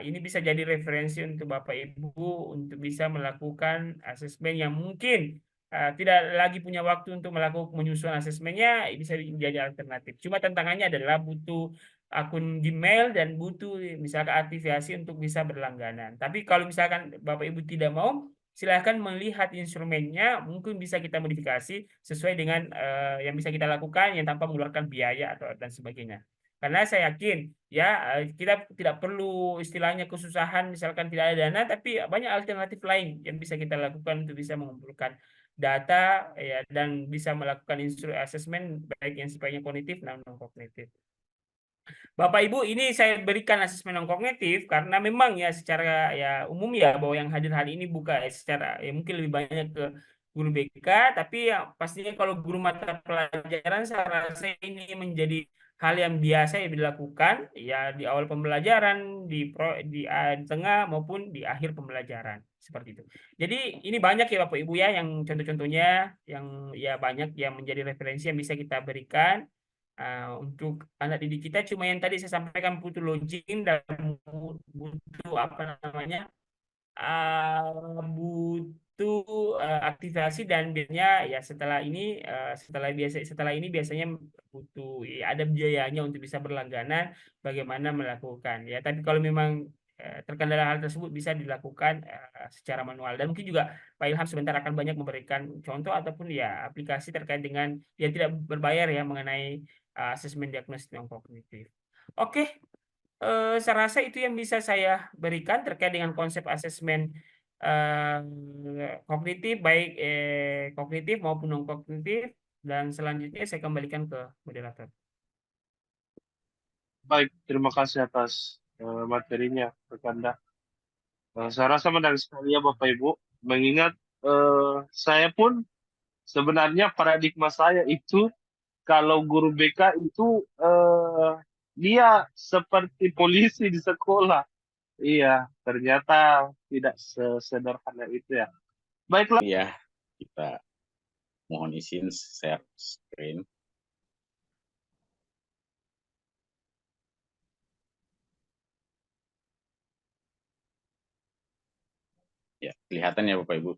ini bisa jadi referensi untuk Bapak Ibu untuk bisa melakukan asesmen yang mungkin tidak lagi punya waktu untuk melakukan menyusun asesmennya, bisa menjadi alternatif. Cuma tantangannya adalah butuh akun Gmail dan butuh misalkan aktivasi untuk bisa berlangganan. Tapi kalau misalkan Bapak Ibu tidak mau, silahkan melihat instrumennya, mungkin bisa kita modifikasi sesuai dengan yang bisa kita lakukan yang tanpa mengeluarkan biaya atau dan sebagainya. Karena saya yakin ya kita tidak perlu istilahnya kesusahan misalkan tidak ada dana, tapi banyak alternatif lain yang bisa kita lakukan untuk bisa mengumpulkan data ya dan bisa melakukan asesmen baik yang sifatnya kognitif dan non kognitif. Bapak Ibu, ini saya berikan asesmen non kognitif karena memang ya secara ya umum ya bahwa yang hadir hari ini bukan secara ya mungkin lebih banyak ke guru BK, tapi ya pastinya kalau guru mata pelajaran saya rasa ini menjadi hal yang biasa yang dilakukan ya di awal pembelajaran, di tengah maupun di akhir pembelajaran seperti itu. Jadi ini banyak ya Bapak Ibu ya yang contoh-contohnya yang ya banyak yang menjadi referensi yang bisa kita berikan untuk anak didik kita. Cuma yang tadi saya sampaikan butuh login dan butuh apa namanya butuh aktivasi dan biasanya ya setelah ini biasanya butuh ya, ada biayanya untuk bisa berlangganan bagaimana melakukan ya. Tapi kalau memang terkendala hal tersebut bisa dilakukan secara manual, dan mungkin juga Pak Ilham sebentar akan banyak memberikan contoh ataupun ya aplikasi terkait dengan yang tidak berbayar ya mengenai asesmen diagnostik non kognitif. Oke, saya rasa itu yang bisa saya berikan terkait dengan konsep asesmen kognitif, baik kognitif maupun non kognitif. Dan selanjutnya saya kembalikan ke moderator. Baik, terima kasih atas materinya, Rekanda. Saya rasa menarik sekali ya Bapak Ibu, mengingat saya pun sebenarnya paradigma saya itu kalau guru BK itu dia seperti polisi di sekolah. Iya, ternyata tidak sesederhana itu ya. Baiklah. Ya, kita mohon izin share screen. Ya, kelihatan ya Bapak Ibu.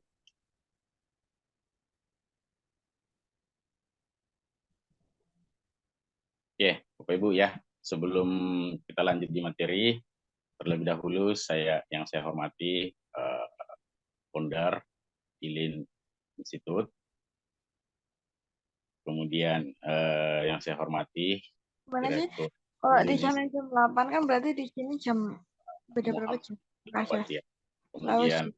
Oke, Bapak Ibu ya, sebelum kita lanjut di materi, terlebih dahulu yang saya hormati founder ILIN Institute, kemudian yang saya hormati Direktur. Kalau di sana jam 8 kan berarti di sini jam beda berapa jam? Ya. Kemudian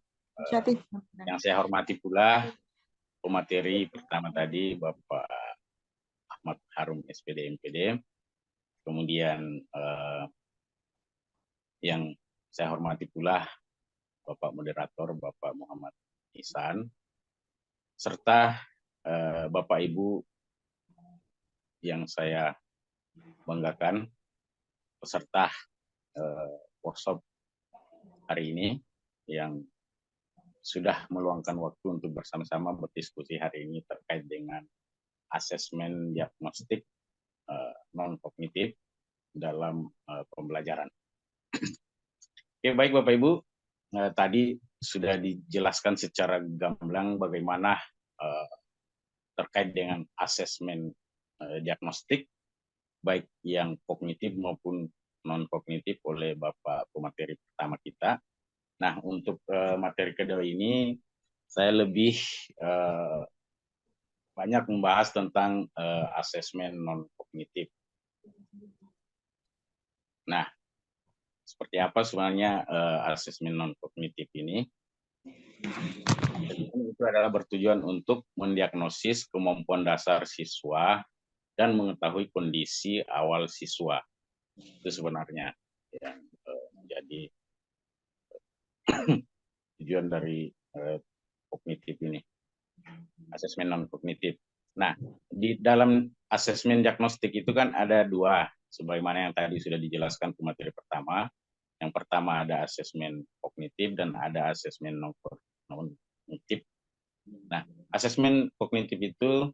yang saya hormati pula pemateri pertama tadi Bapak Ahmad Harum SPD MPD, kemudian yang saya hormati pula Bapak Moderator Bapak Muhammad Ihsan, serta Bapak Ibu yang saya banggakan peserta workshop hari ini yang sudah meluangkan waktu untuk bersama-sama berdiskusi hari ini terkait dengan asesmen diagnostik non kognitif dalam pembelajaran. Oke, baik Bapak Ibu, tadi sudah dijelaskan secara gamblang bagaimana terkait dengan asesmen diagnostik baik yang kognitif maupun non kognitif oleh Bapak pemateri pertama kita. Nah, untuk materi kedua ini saya lebih banyak membahas tentang asesmen non kognitif. Nah, seperti apa sebenarnya asesmen non kognitif ini? Itu adalah bertujuan untuk mendiagnosis kemampuan dasar siswa dan mengetahui kondisi awal siswa. Itu sebenarnya yang menjadi tujuan dari kognitif ini, asesmen non kognitif. Nah, di dalam asesmen diagnostik itu kan ada dua, sebagaimana yang tadi sudah dijelaskan pemateri pertama. Yang pertama ada asesmen kognitif dan ada asesmen non-kognitif. Nah, asesmen kognitif itu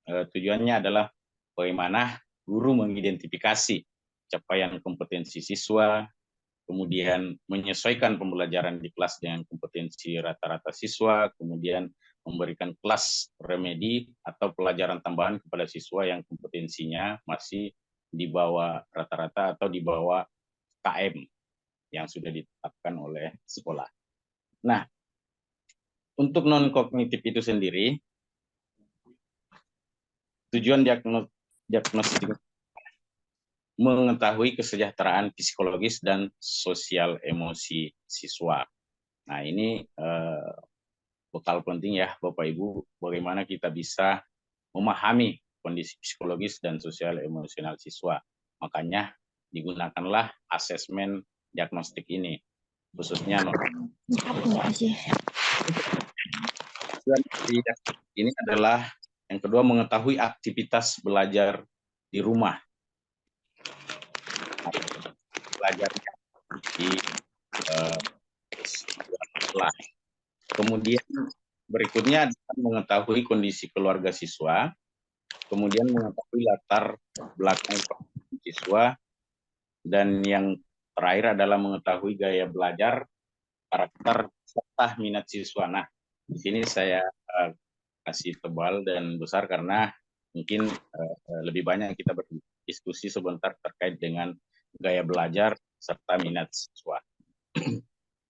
tujuannya adalah bagaimana guru mengidentifikasi capaian kompetensi siswa, kemudian menyesuaikan pembelajaran di kelas dengan kompetensi rata-rata siswa, kemudian memberikan kelas remedi atau pelajaran tambahan kepada siswa yang kompetensinya masih di bawah rata-rata atau di bawah KM yang sudah ditetapkan oleh sekolah. Nah, untuk non-kognitif itu sendiri, tujuan diagnostik mengetahui kesejahteraan psikologis dan sosial emosi siswa. Nah, ini bekal penting ya Bapak Ibu, bagaimana kita bisa memahami kondisi psikologis dan sosial emosional siswa. Makanya digunakanlah asesmen diagnostik ini, khususnya ini adalah yang kedua, mengetahui aktivitas belajar di rumah. Belajarnya di sekolah. Kemudian berikutnya adalah mengetahui kondisi keluarga siswa, kemudian mengetahui latar belakang siswa, dan yang terakhir adalah mengetahui gaya belajar, karakter, serta minat siswa. Nah, di sini saya kasih tebal dan besar karena mungkin lebih banyak kita berdiskusi sebentar terkait dengan gaya belajar serta minat siswa.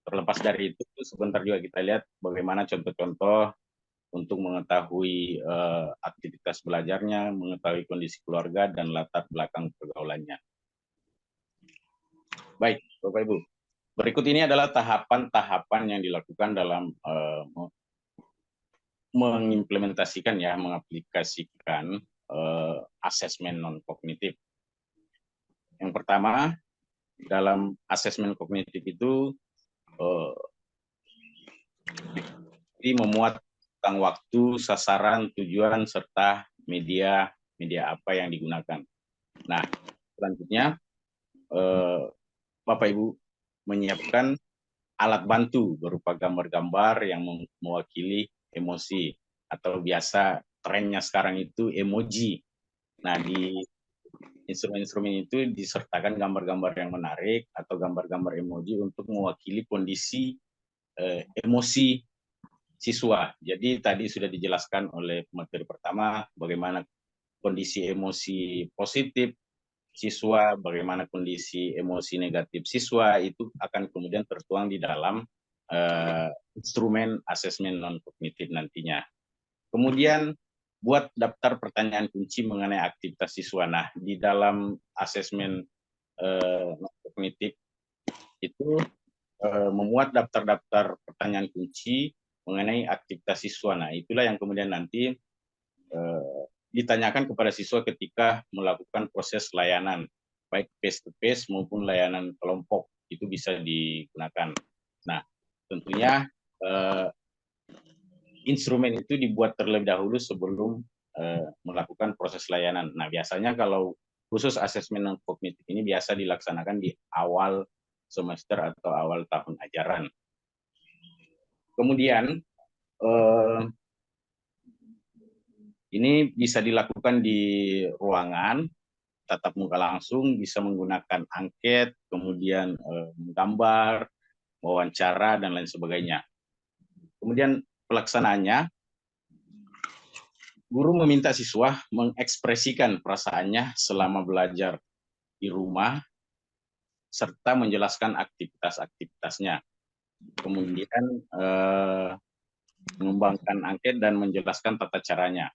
Terlepas dari itu, sebentar juga kita lihat bagaimana contoh-contoh untuk mengetahui aktivitas belajarnya, mengetahui kondisi keluarga, dan latar belakang pergaulannya. Baik, Bapak Ibu. Berikut ini adalah tahapan-tahapan yang dilakukan dalam mengimplementasikan ya, mengaplikasikan asesmen non-kognitif. Yang pertama, dalam asesmen kognitif itu memuat tentang waktu, sasaran, tujuan, serta media apa yang digunakan. Nah, selanjutnya Bapak Ibu menyiapkan alat bantu berupa gambar-gambar yang mewakili emosi, atau biasa trennya sekarang itu emoji. Nah, di instrumen-instrumen itu disertakan gambar-gambar yang menarik atau gambar-gambar emoji untuk mewakili kondisi emosi siswa. Jadi tadi sudah dijelaskan oleh materi pertama bagaimana kondisi emosi positif siswa, bagaimana kondisi emosi negatif siswa, itu akan kemudian tertuang di dalam instrumen asesmen non-kognitif nantinya. Kemudian buat daftar pertanyaan kunci mengenai aktivitas siswa. Nah, di dalam asesmen non-kognitif itu memuat daftar-daftar pertanyaan kunci mengenai aktivitas siswa. Nah, itulah yang kemudian nanti ditanyakan kepada siswa ketika melakukan proses layanan, baik face-to-face maupun layanan kelompok, itu bisa digunakan. Nah, tentunya instrumen itu dibuat terlebih dahulu sebelum melakukan proses layanan. Nah, biasanya kalau khusus asesmen non-kognitif ini biasa dilaksanakan di awal semester atau awal tahun ajaran. Kemudian ini bisa dilakukan di ruangan tatap muka langsung, bisa menggunakan angket, kemudian menggambar, wawancara, dan lain sebagainya. Kemudian pelaksanaannya, guru meminta siswa mengekspresikan perasaannya selama belajar di rumah, serta menjelaskan aktivitas-aktivitasnya. Kemudian mengembangkan angket dan menjelaskan tata caranya.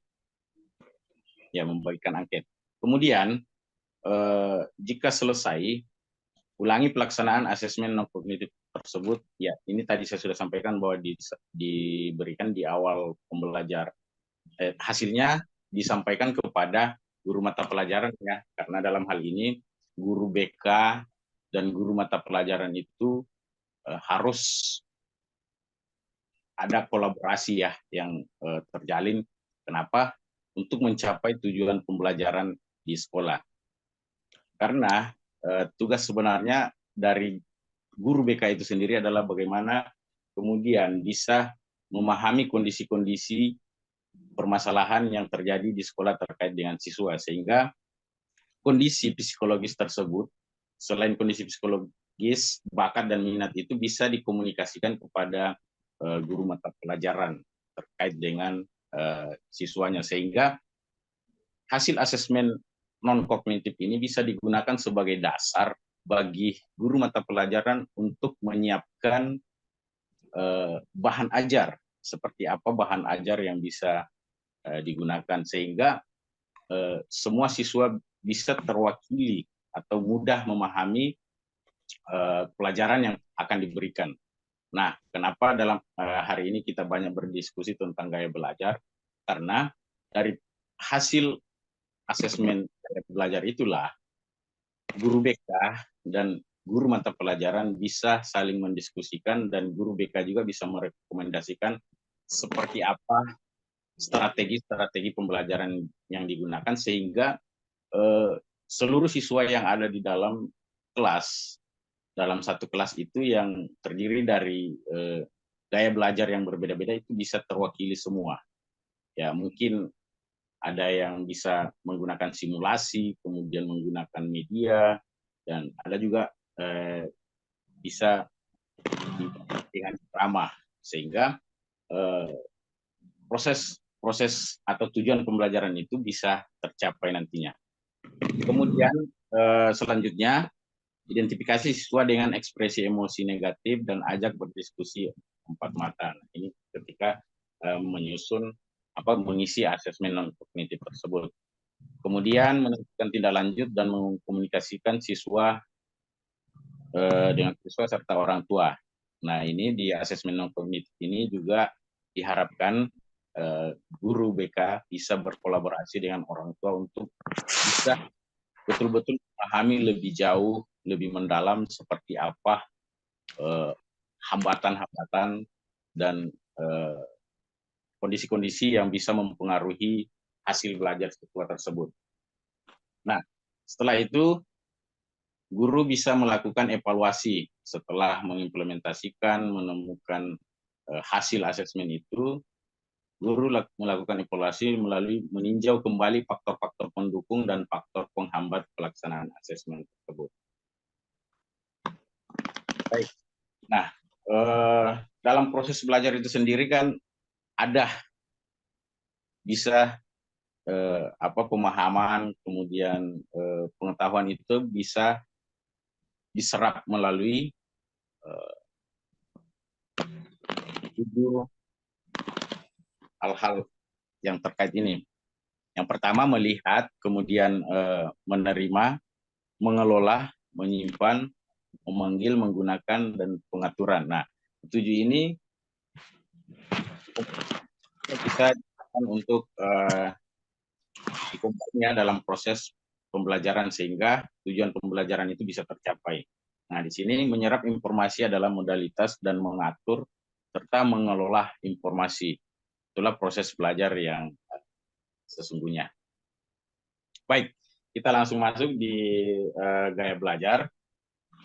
Ya, membagikan angket. Kemudian, jika selesai, ulangi pelaksanaan asesmen non-kognitif tersebut. Ya, ini tadi saya sudah sampaikan bahwa diberikan di awal pembelajaran. Hasilnya disampaikan kepada guru mata pelajaran ya, karena dalam hal ini guru BK dan guru mata pelajaran itu harus ada kolaborasi ya yang terjalin. Kenapa? untuk mencapai tujuan pembelajaran di sekolah. Karena tugas sebenarnya dari guru BK itu sendiri adalah bagaimana kemudian bisa memahami kondisi-kondisi permasalahan yang terjadi di sekolah terkait dengan siswa, sehingga kondisi psikologis tersebut, selain kondisi psikologis, bakat dan minat itu bisa dikomunikasikan kepada guru mata pelajaran terkait dengan siswanya, sehingga hasil asesmen non-kognitif ini bisa digunakan sebagai dasar bagi guru mata pelajaran untuk menyiapkan bahan ajar, seperti apa bahan ajar yang bisa digunakan, sehingga semua siswa bisa terwakili atau mudah memahami pelajaran yang akan diberikan. Nah, kenapa dalam hari ini kita banyak berdiskusi tentang gaya belajar? Karena dari hasil asesmen gaya belajar itulah guru BK dan guru mata pelajaran bisa saling mendiskusikan, dan guru BK juga bisa merekomendasikan seperti apa strategi-strategi pembelajaran yang digunakan, sehingga seluruh siswa yang ada di dalam kelas, dalam satu kelas itu yang terdiri dari gaya belajar yang berbeda-beda itu bisa terwakili semua. Ya, mungkin ada yang bisa menggunakan simulasi, kemudian menggunakan media, dan ada juga bisa dengan ceramah, sehingga proses atau tujuan pembelajaran itu bisa tercapai nantinya. Kemudian selanjutnya, identifikasi siswa dengan ekspresi emosi negatif dan ajak berdiskusi empat mata. Ini ketika menyusun mengisi asesmen non kognitif tersebut. Kemudian menentukan tindak lanjut dan mengkomunikasikan siswa dengan siswa serta orang tua. Nah, ini di asesmen non kognitif ini juga diharapkan guru BK bisa berkolaborasi dengan orang tua untuk bisa betul-betul memahami lebih jauh, lebih mendalam seperti apa hambatan-hambatan dan kondisi-kondisi yang bisa mempengaruhi hasil belajar siswa tersebut. Nah, setelah itu guru bisa melakukan evaluasi setelah mengimplementasikan, menemukan hasil asesmen itu. Guru melakukan evaluasi melalui meninjau kembali faktor-faktor pendukung dan faktor penghambat pelaksanaan asesmen tersebut. Baik. Nah, dalam proses belajar itu sendiri kan ada bisa pemahaman, kemudian pengetahuan itu bisa diserap melalui 7 hal-hal yang terkait ini. Yang pertama, melihat, kemudian menerima, mengelola, menyimpan, memanggil, menggunakan, dan pengaturan. Nah, 7 ini bisa untuk dikompaknya dalam proses pembelajaran, sehingga tujuan pembelajaran itu bisa tercapai. Nah, di sini menyerap informasi adalah modalitas dan mengatur serta mengelola informasi. Itulah proses belajar yang sesungguhnya. Baik, kita langsung masuk di gaya belajar.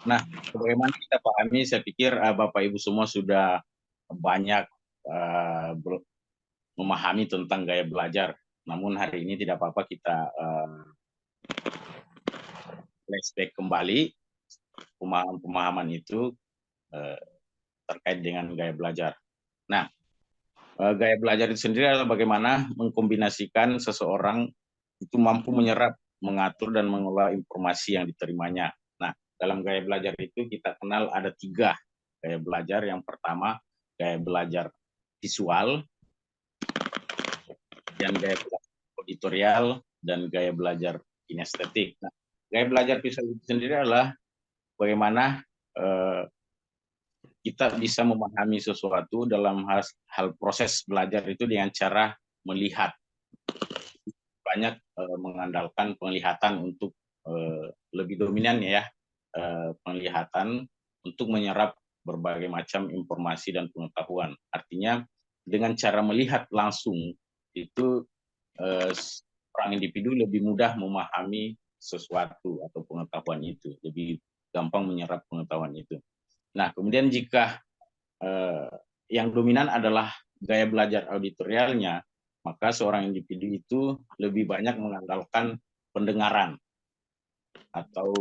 Nah, bagaimana kita pahami, saya pikir Bapak Ibu semua sudah banyak memahami tentang gaya belajar. Namun hari ini tidak apa-apa kita flashback kembali pemahaman itu terkait dengan gaya belajar. Nah, gaya belajar itu sendiri adalah bagaimana mengkombinasikan seseorang itu mampu menyerap, mengatur, dan mengelola informasi yang diterimanya. Nah, dalam gaya belajar itu kita kenal ada 3 gaya belajar. Yang pertama, gaya belajar visual, dan gaya belajar auditorial, dan gaya belajar kinestetik. Nah, gaya belajar visual itu sendiri adalah bagaimana kita bisa memahami sesuatu dalam hal proses belajar itu dengan cara melihat. Banyak mengandalkan penglihatan untuk lebih dominan ya, penglihatan untuk menyerap berbagai macam informasi dan pengetahuan. Artinya dengan cara melihat langsung itu orang individu lebih mudah memahami sesuatu atau pengetahuan itu, lebih gampang menyerap pengetahuan itu. Nah, kemudian jika yang dominan adalah gaya belajar auditorialnya, maka seorang individu itu lebih banyak mengandalkan pendengaran atau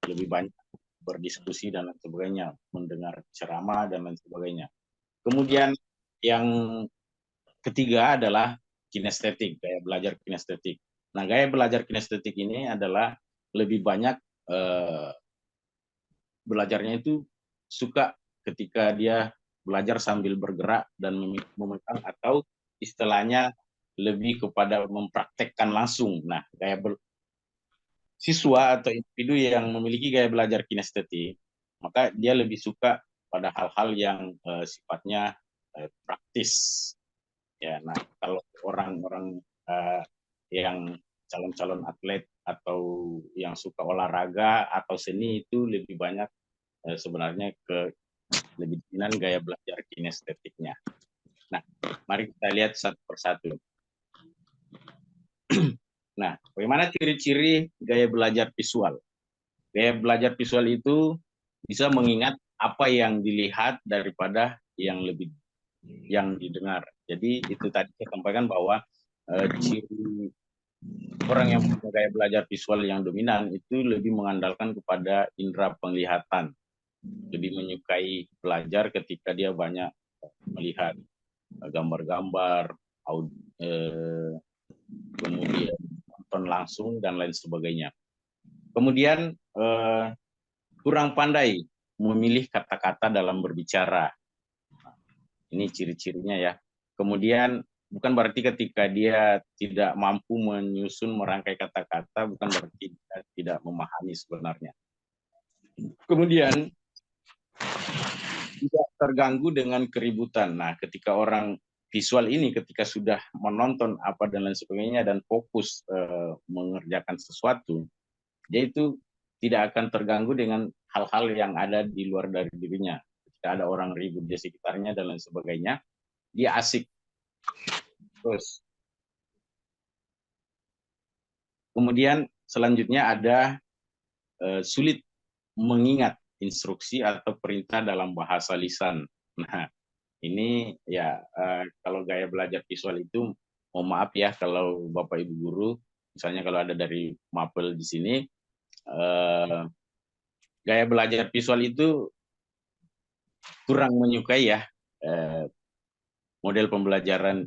lebih banyak berdiskusi dan lain sebagainya, mendengar ceramah dan lain sebagainya. Kemudian yang ketiga adalah kinestetik, gaya belajar kinestetik. Nah, gaya belajar kinestetik ini adalah lebih banyak belajarnya itu suka ketika dia belajar sambil bergerak dan memegang, atau istilahnya lebih kepada mempraktekkan langsung. Nah, siswa atau individu yang memiliki gaya belajar kinestetik, maka dia lebih suka pada hal-hal yang sifatnya praktis. Ya, nah kalau orang-orang yang calon-calon atlet atau yang suka olahraga atau seni itu lebih banyak sebenarnya lebih dominan gaya belajar kinestetiknya. Nah, mari kita lihat satu persatu. Nah, bagaimana ciri-ciri gaya belajar visual? Gaya belajar visual itu bisa mengingat apa yang dilihat daripada yang didengar. Jadi itu tadi saya sampaikan bahwa ciri orang yang punya gaya belajar visual yang dominan itu lebih mengandalkan kepada indera penglihatan, lebih menyukai belajar ketika dia banyak melihat gambar-gambar, kemudian nonton langsung dan lain sebagainya. Kemudian kurang pandai memilih kata-kata dalam berbicara. Ini ciri-cirinya ya. Kemudian bukan berarti ketika dia tidak mampu menyusun merangkai kata-kata, bukan berarti dia tidak memahami sebenarnya. Kemudian tidak terganggu dengan keributan. Nah, ketika orang visual ini ketika sudah menonton apa dan lain sebagainya dan fokus mengerjakan sesuatu, dia itu tidak akan terganggu dengan hal-hal yang ada di luar dari dirinya. Ketika ada orang ribut di sekitarnya dan lain sebagainya, dia asik. Terus kemudian selanjutnya ada sulit mengingat instruksi atau perintah dalam bahasa lisan. Nah, ini ya kalau gaya belajar visual itu, mohon maaf ya kalau Bapak Ibu guru, misalnya kalau ada dari Mapel di sini, gaya belajar visual itu kurang menyukai ya model pembelajaran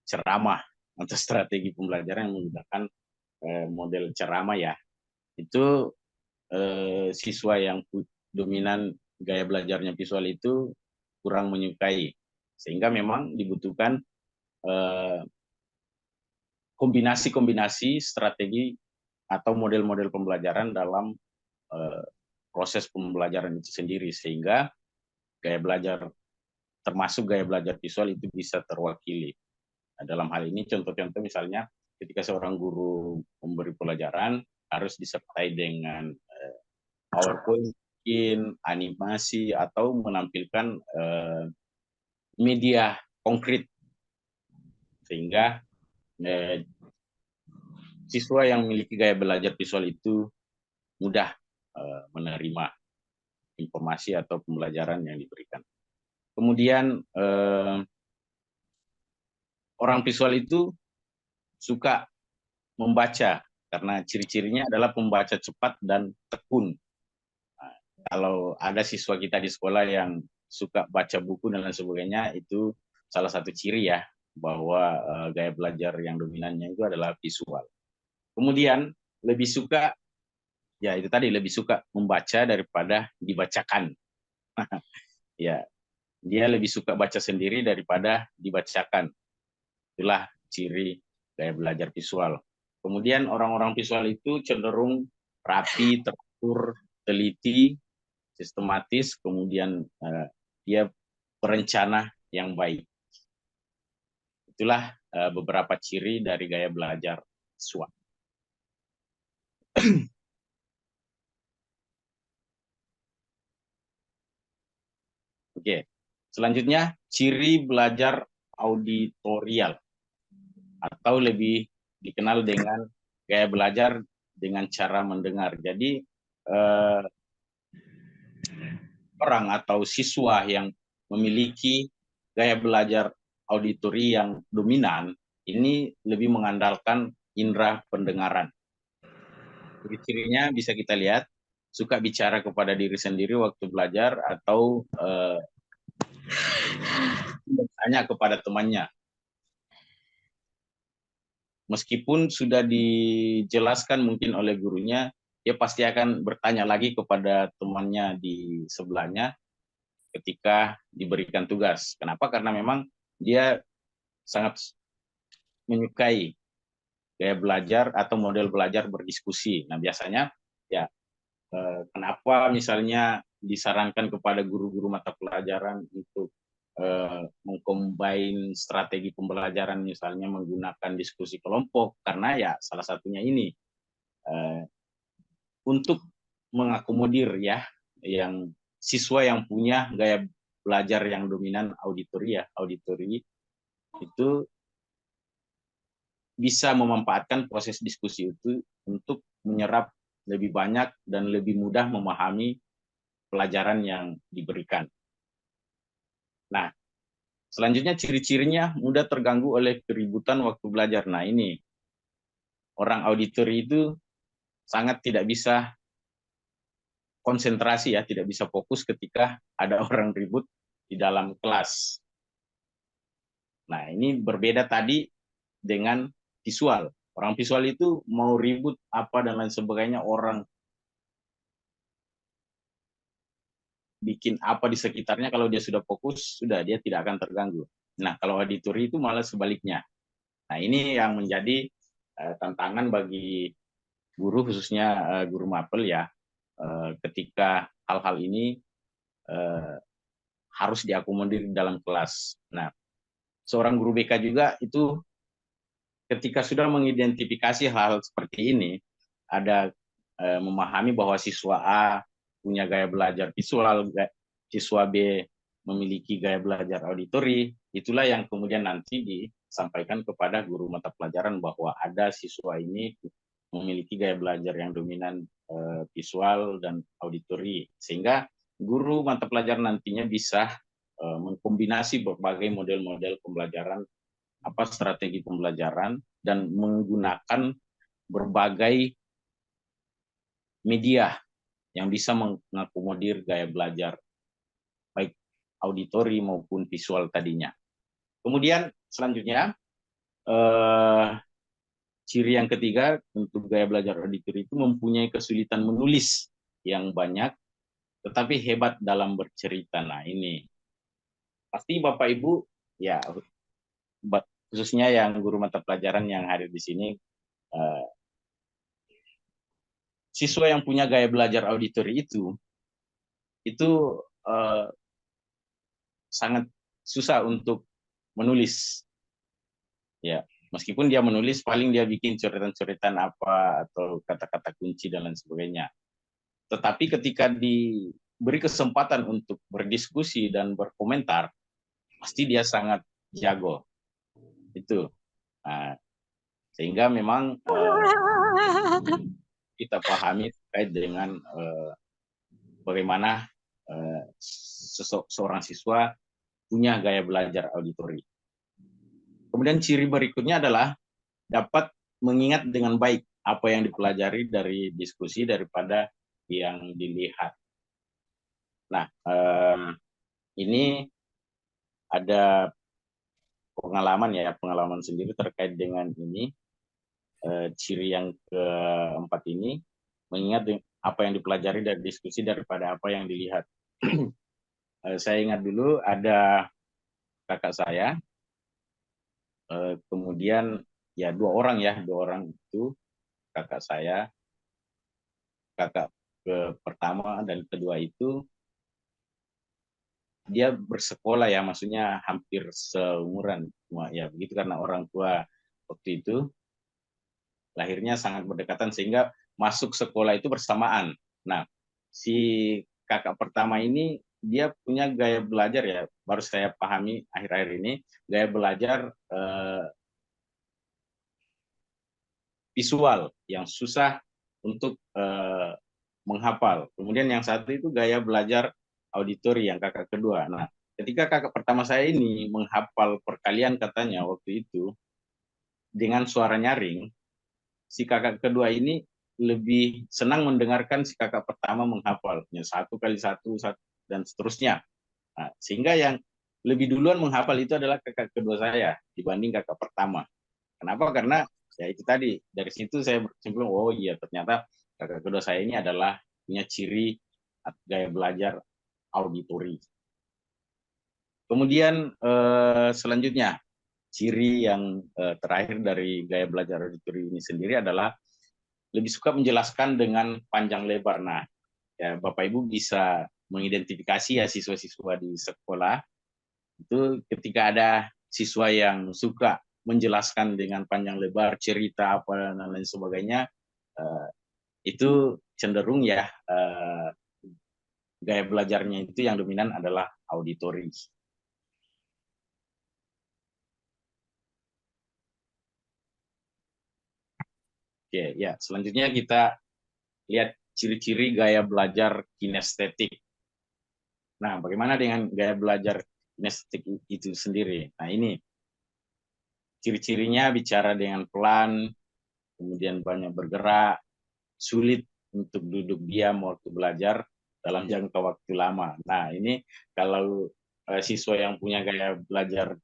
ceramah atau strategi pembelajaran yang menggunakan model ceramah ya. Itu siswa yang dominan gaya belajarnya visual itu kurang menyukai, sehingga memang dibutuhkan kombinasi-kombinasi strategi atau model-model pembelajaran dalam proses pembelajaran itu sendiri, sehingga gaya belajar termasuk gaya belajar visual itu bisa terwakili. Nah, dalam hal ini contoh-contoh misalnya ketika seorang guru memberi pelajaran harus disertai dengan PowerPoint, animasi, atau menampilkan media konkret, sehingga siswa yang memiliki gaya belajar visual itu mudah menerima informasi atau pembelajaran yang diberikan. Kemudian orang visual itu suka membaca karena ciri-cirinya adalah pembaca cepat dan tekun. Nah, kalau ada siswa kita di sekolah yang suka baca buku dan lain sebagainya, itu salah satu ciri ya bahwa gaya belajar yang dominannya itu adalah visual. Kemudian lebih suka, ya itu tadi, lebih suka membaca daripada dibacakan. Ya, dia lebih suka baca sendiri daripada dibacakan. Itulah ciri gaya belajar visual. Kemudian orang-orang visual itu cenderung rapi, teratur, teliti, sistematis, kemudian dia berencana yang baik. Itulah beberapa ciri dari gaya belajar visual. Oke, selanjutnya ciri belajar auditorial atau lebih dikenal dengan gaya belajar dengan cara mendengar. Jadi orang atau siswa yang memiliki gaya belajar auditori yang dominan ini lebih mengandalkan indera pendengaran. Ciri-cirinya bisa kita lihat, suka bicara kepada diri sendiri waktu belajar atau bertanya kepada temannya. Meskipun sudah dijelaskan mungkin oleh gurunya, dia pasti akan bertanya lagi kepada temannya di sebelahnya ketika diberikan tugas. Kenapa? Karena memang dia sangat menyukai gaya belajar atau model belajar berdiskusi. Nah, biasanya ya kenapa misalnya disarankan kepada guru-guru mata pelajaran untuk mengcombine strategi pembelajaran, misalnya menggunakan diskusi kelompok, karena ya salah satunya ini untuk mengakomodir ya yang siswa yang punya gaya belajar yang dominan auditori itu bisa memanfaatkan proses diskusi itu untuk menyerap lebih banyak dan lebih mudah memahami pelajaran yang diberikan. Nah, selanjutnya ciri-cirinya mudah terganggu oleh keributan waktu belajar. Nah, ini orang auditori itu sangat tidak bisa konsentrasi ya, tidak bisa fokus ketika ada orang ribut di dalam kelas. Nah, ini berbeda tadi dengan visual. Orang visual itu mau ribut apa dan lain sebagainya, orang bikin apa di sekitarnya, kalau dia sudah fokus, sudah dia tidak akan terganggu. Nah, kalau auditori itu malah sebaliknya. Nah, ini yang menjadi tantangan bagi guru, khususnya guru mapel ya, ketika hal-hal ini harus diakomodir dalam kelas. Nah, seorang guru BK juga itu ketika sudah mengidentifikasi hal seperti ini, ada memahami bahwa siswa A punya gaya belajar visual, siswa B memiliki gaya belajar auditori, itulah yang kemudian nanti disampaikan kepada guru mata pelajaran bahwa ada siswa ini memiliki gaya belajar yang dominan visual dan auditori, sehingga guru mata pelajaran nantinya bisa mengkombinasi berbagai model-model pembelajaran, strategi pembelajaran, dan menggunakan berbagai media yang bisa mengakomodir gaya belajar baik auditori maupun visual tadinya. Kemudian selanjutnya ciri yang ketiga untuk gaya belajar auditori itu mempunyai kesulitan menulis yang banyak tetapi hebat dalam bercerita. Nah, ini pasti Bapak Ibu ya, khususnya yang guru mata pelajaran yang hadir di sini, siswa yang punya gaya belajar auditori itu sangat susah untuk menulis. Ya, meskipun dia menulis, paling dia bikin coretan-coretan apa atau kata-kata kunci dan lain sebagainya. Tetapi ketika diberi kesempatan untuk berdiskusi dan berkomentar, pasti dia sangat jago. Itu. Nah, sehingga memang kita pahami terkait dengan bagaimana seorang siswa punya gaya belajar auditori. Kemudian ciri berikutnya adalah dapat mengingat dengan baik apa yang dipelajari dari diskusi daripada yang dilihat. Nah, ini ada pengalaman sendiri terkait dengan ini. Ciri yang keempat ini, mengingat apa yang dipelajari dari diskusi daripada apa yang dilihat. Saya ingat dulu ada kakak saya, kemudian ya dua orang itu kakak saya, kakak pertama dan kedua itu dia bersekolah ya, maksudnya hampir seumuran, ya begitu, karena orang tua waktu itu lahirnya sangat berdekatan sehingga masuk sekolah itu bersamaan. Nah, si kakak pertama ini dia punya gaya belajar ya, baru saya pahami akhir-akhir ini, gaya belajar visual yang susah untuk menghafal. Kemudian yang satu itu gaya belajar auditori yang kakak kedua. Nah, ketika kakak pertama saya ini menghafal perkalian katanya waktu itu dengan suara nyaring, si kakak kedua ini lebih senang mendengarkan si kakak pertama menghafalnya 1 kali 1 dan seterusnya. Nah, sehingga yang lebih duluan menghafal itu adalah kakak kedua saya dibanding kakak pertama. Kenapa? Karena ya itu tadi, dari situ saya berkesimpulan, oh iya ternyata kakak kedua saya ini adalah punya ciri gaya belajar auditori. Kemudian selanjutnya, ciri yang terakhir dari gaya belajar auditori ini sendiri adalah lebih suka menjelaskan dengan panjang lebar. Nah, ya Bapak Ibu bisa mengidentifikasi ya siswa-siswa di sekolah itu ketika ada siswa yang suka menjelaskan dengan panjang lebar cerita apa dan lain sebagainya, itu cenderung ya gaya belajarnya itu yang dominan adalah auditori. Oke, ya selanjutnya kita lihat ciri-ciri gaya belajar kinestetik. Nah, bagaimana dengan gaya belajar kinestetik itu sendiri? Nah, ini ciri-cirinya bicara dengan pelan, kemudian banyak bergerak, sulit untuk duduk diam waktu belajar dalam jangka waktu lama. Nah, ini kalau siswa yang punya gaya belajar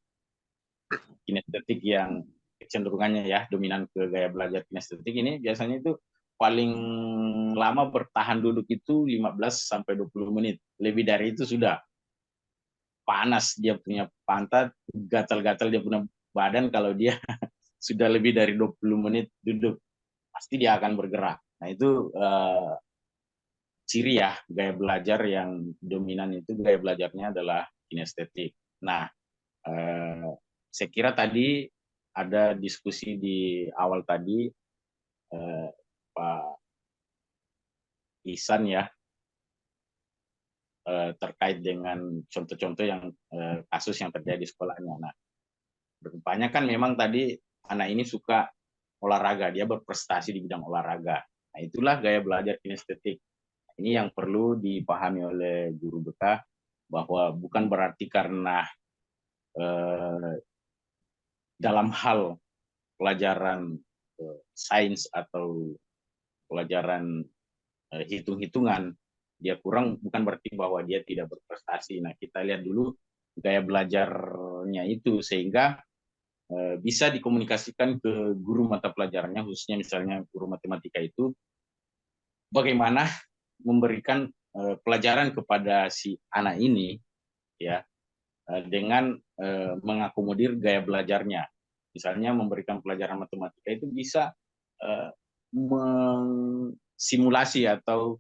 kinestetik yang kecenderungannya ya dominan ke gaya belajar kinestetik ini biasanya itu paling lama bertahan duduk itu 15 sampai 20 menit. Lebih dari itu sudah panas dia punya pantat, gatal-gatal dia punya badan kalau dia sudah lebih dari 20 menit duduk. Pasti dia akan bergerak. Nah, itu ciri ya gaya belajar yang dominan itu gaya belajarnya adalah kinestetik. Nah, saya kira tadi ada diskusi di awal tadi Pak Ihsan ya terkait dengan contoh-contoh yang kasus yang terjadi di sekolahnya. Nah, rupanya kan memang tadi anak ini suka olahraga, dia berprestasi di bidang olahraga. Nah, itulah gaya belajar kinestetik. Ini yang perlu dipahami oleh guru BK bahwa bukan berarti karena dalam hal pelajaran sains atau pelajaran hitung-hitungan dia kurang, bukan berarti bahwa dia tidak berprestasi. Nah, kita lihat dulu gaya belajarnya itu sehingga bisa dikomunikasikan ke guru mata pelajarannya, khususnya misalnya guru matematika itu bagaimana memberikan pelajaran kepada si anak ini ya dengan mengakomodir gaya belajarnya. Misalnya memberikan pelajaran matematika itu bisa simulasi atau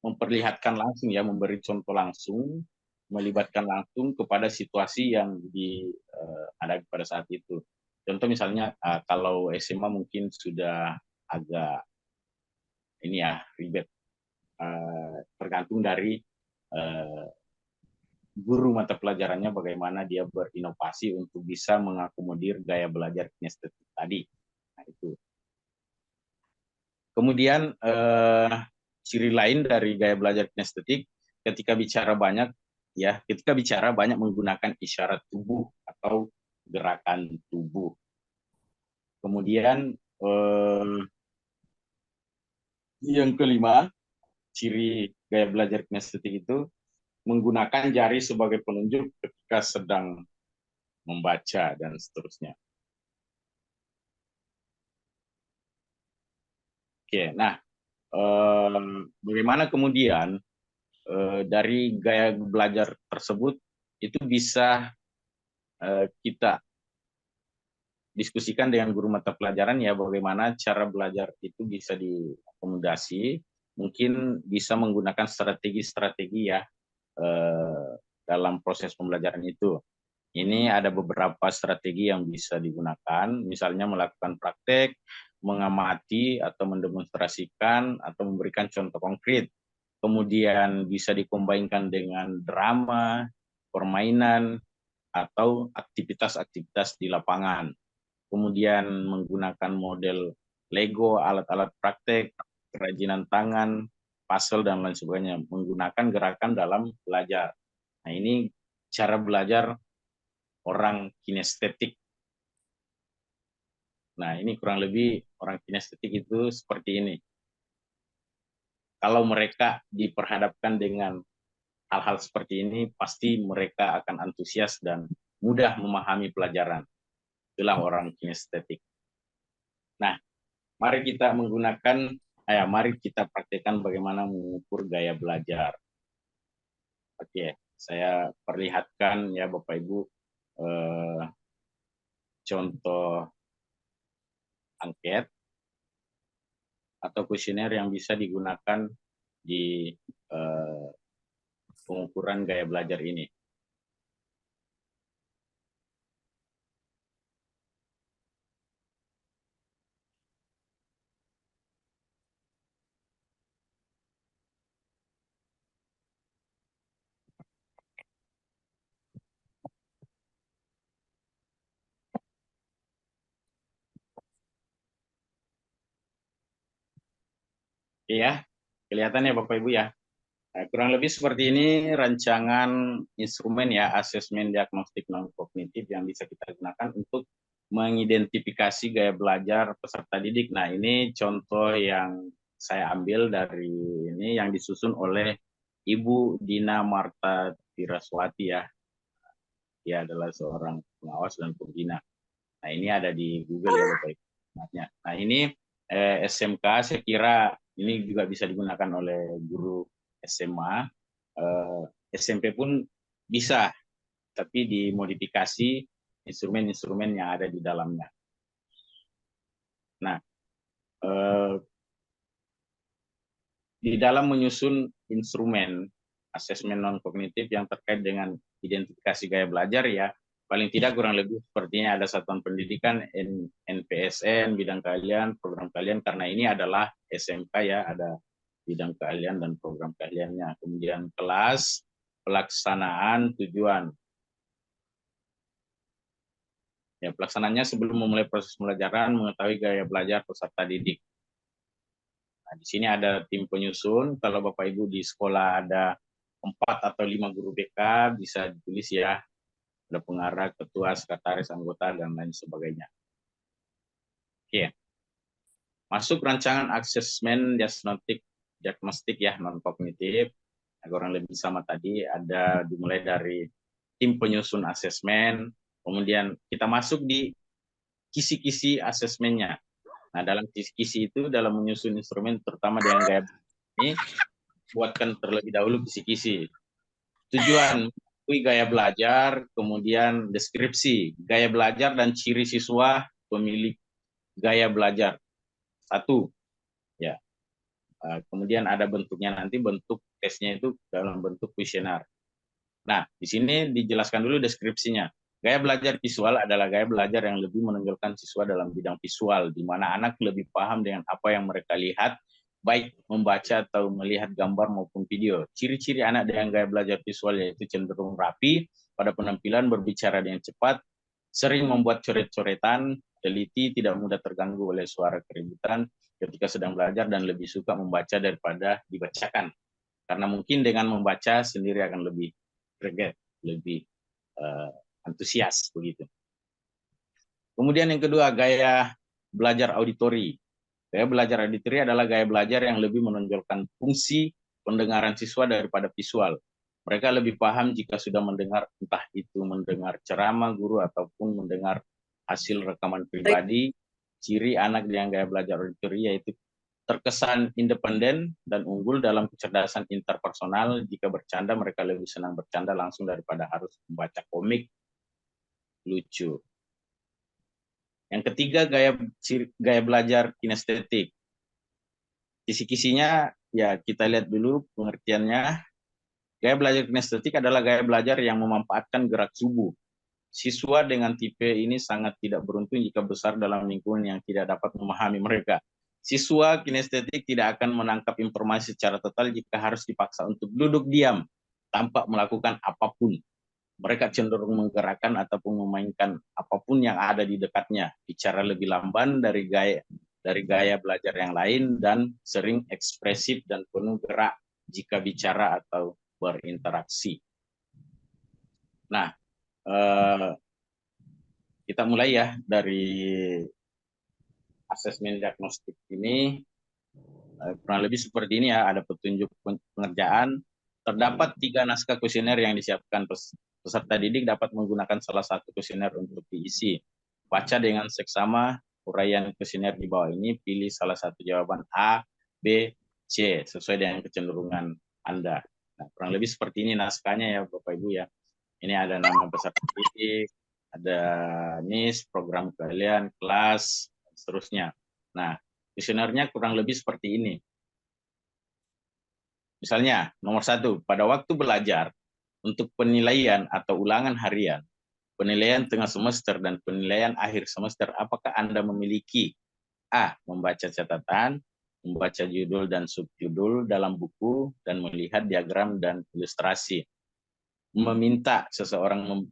memperlihatkan langsung ya, memberi contoh langsung, melibatkan langsung kepada situasi yang ada pada saat itu. Contoh misalnya kalau SMA mungkin sudah agak ini ya ribet, tergantung dari guru mata pelajarannya bagaimana dia berinovasi untuk bisa mengakomodir gaya belajar kinestetik tadi. Nah, itu. Kemudian ciri lain dari gaya belajar kinestetik ketika bicara banyak menggunakan isyarat tubuh atau gerakan tubuh. Kemudian yang kelima, ciri gaya belajar kinestetik itu menggunakan jari sebagai penunjuk ketika sedang membaca dan seterusnya. Oke, nah bagaimana kemudian dari gaya belajar tersebut itu bisa kita diskusikan dengan guru mata pelajaran ya, bagaimana cara belajar itu bisa diakomodasi, mungkin bisa menggunakan strategi-strategi ya dalam proses pembelajaran itu. Ini ada beberapa strategi yang bisa digunakan, misalnya melakukan praktek, mengamati atau mendemonstrasikan atau memberikan contoh konkret. Kemudian bisa dikombinkan dengan drama, permainan, atau aktivitas-aktivitas di lapangan. kemudian menggunakan model Lego, alat-alat praktek, kerajinan tangan, puzzle, dan lain sebagainya, menggunakan gerakan dalam belajar. Nah, ini cara belajar orang kinestetik. Nah, ini kurang lebih orang kinestetik itu seperti ini. Kalau mereka diperhadapkan dengan hal-hal seperti ini, pasti mereka akan antusias dan mudah memahami pelajaran. Itulah orang kinestetik. Nah, mari kita mari kita praktekkan bagaimana mengukur gaya belajar. Oke, saya perlihatkan ya Bapak Ibu contoh angket atau kuesioner yang bisa digunakan di pengukuran gaya belajar ini. Iya, kelihatan ya Bapak Ibu ya. Nah, kurang lebih seperti ini rancangan instrumen ya, asesmen diagnostik non-kognitif yang bisa kita gunakan untuk mengidentifikasi gaya belajar peserta didik. Nah, ini contoh yang saya ambil dari ini yang disusun oleh Ibu Dina Marta Tiraswati ya. Dia adalah seorang pengawas dan pembina. Nah, ini ada di Google ya Bapak Ibu. Nah, ini SMK saya kira ini juga bisa digunakan oleh guru SMA, SMP pun bisa, tapi dimodifikasi instrumen-instrumen yang ada di dalamnya. Nah, di dalam menyusun instrumen asesmen non-kognitif yang terkait dengan identifikasi gaya belajar ya, paling tidak kurang lebih sepertinya ada satuan pendidikan, NPSN, bidang keahlian, program keahlian, karena ini adalah SMK ya, ada bidang keahlian dan program keahliannya. Kemudian kelas, pelaksanaan, tujuan. Ya, pelaksanaannya sebelum memulai proses pembelajaran, mengetahui gaya belajar peserta didik. Nah, di sini ada tim penyusun. Kalau Bapak Ibu di sekolah ada 4 atau 5 guru BK, bisa ditulis ya. Ada pengarah, ketua, sekretaris, anggota, dan lain sebagainya. Oke. Masuk rancangan asesmen diagnostik ya, non-kognitif. Kurang lebih sama tadi, ada dimulai dari tim penyusun asesmen, kemudian kita masuk di kisi-kisi asesmennya. Nah, dalam kisi-kisi itu, dalam menyusun instrumen, terutama dengan gaya ini, buatkan terlebih dahulu kisi-kisi. Tujuan, gaya belajar, kemudian deskripsi, gaya belajar dan ciri siswa pemilik gaya belajar. 1, ya. Kemudian ada bentuknya nanti, bentuk tesnya itu dalam bentuk kuesioner. Nah, di sini dijelaskan dulu deskripsinya. Gaya belajar visual adalah gaya belajar yang lebih menonjolkan siswa dalam bidang visual, di mana anak lebih paham dengan apa yang mereka lihat, baik membaca atau melihat gambar maupun video. Ciri-ciri anak dengan gaya belajar visual yaitu cenderung rapi, pada penampilan, berbicara dengan cepat, sering membuat coret-coretan, teliti, tidak mudah terganggu oleh suara keributan ketika sedang belajar, dan lebih suka membaca daripada dibacakan. Karena mungkin dengan membaca sendiri akan lebih greget, lebih antusias begitu. Kemudian yang kedua, gaya belajar auditori. Gaya belajar auditori adalah gaya belajar yang lebih menonjolkan fungsi pendengaran siswa daripada visual. Mereka lebih paham jika sudah mendengar, entah itu mendengar ceramah guru ataupun mendengar hasil rekaman pribadi. Ciri anak yang gaya belajar auditori yaitu terkesan independen dan unggul dalam kecerdasan interpersonal. Jika bercanda, mereka lebih senang bercanda langsung daripada harus membaca komik lucu. Yang ketiga, gaya belajar kinestetik. Kisi-kisinya ya kita lihat dulu pengertiannya. Gaya belajar kinestetik adalah gaya belajar yang memanfaatkan gerak tubuh. Siswa dengan tipe ini sangat tidak beruntung jika besar dalam lingkungan yang tidak dapat memahami mereka. Siswa kinestetik tidak akan menangkap informasi secara total jika harus dipaksa untuk duduk diam tanpa melakukan apapun. mereka cenderung menggerakkan ataupun memainkan apapun yang ada di dekatnya, bicara lebih lamban dari gaya belajar yang lain, dan sering ekspresif dan penuh gerak jika bicara atau berinteraksi. Nah, kita mulai ya dari asesmen diagnostik ini. Kurang lebih seperti ini ya, ada petunjuk pengerjaan. Terdapat 3 naskah kuesioner yang disiapkan. Peserta didik dapat menggunakan salah satu kuesioner untuk diisi. Baca dengan seksama uraian kuesioner di bawah ini, pilih salah satu jawaban A, B, C, sesuai dengan kecenderungan Anda. Nah, kurang lebih seperti ini naskahnya ya Bapak Ibu ya. Ini ada nama peserta didik, ada NIS, program kalian, kelas, dan seterusnya. Nah, kuesionernya kurang lebih seperti ini. Misalnya, nomor 1, pada waktu belajar, untuk penilaian atau ulangan harian, penilaian tengah semester, dan penilaian akhir semester, apakah Anda memiliki A. Membaca catatan, membaca judul dan subjudul dalam buku, dan melihat diagram dan ilustrasi. Meminta seseorang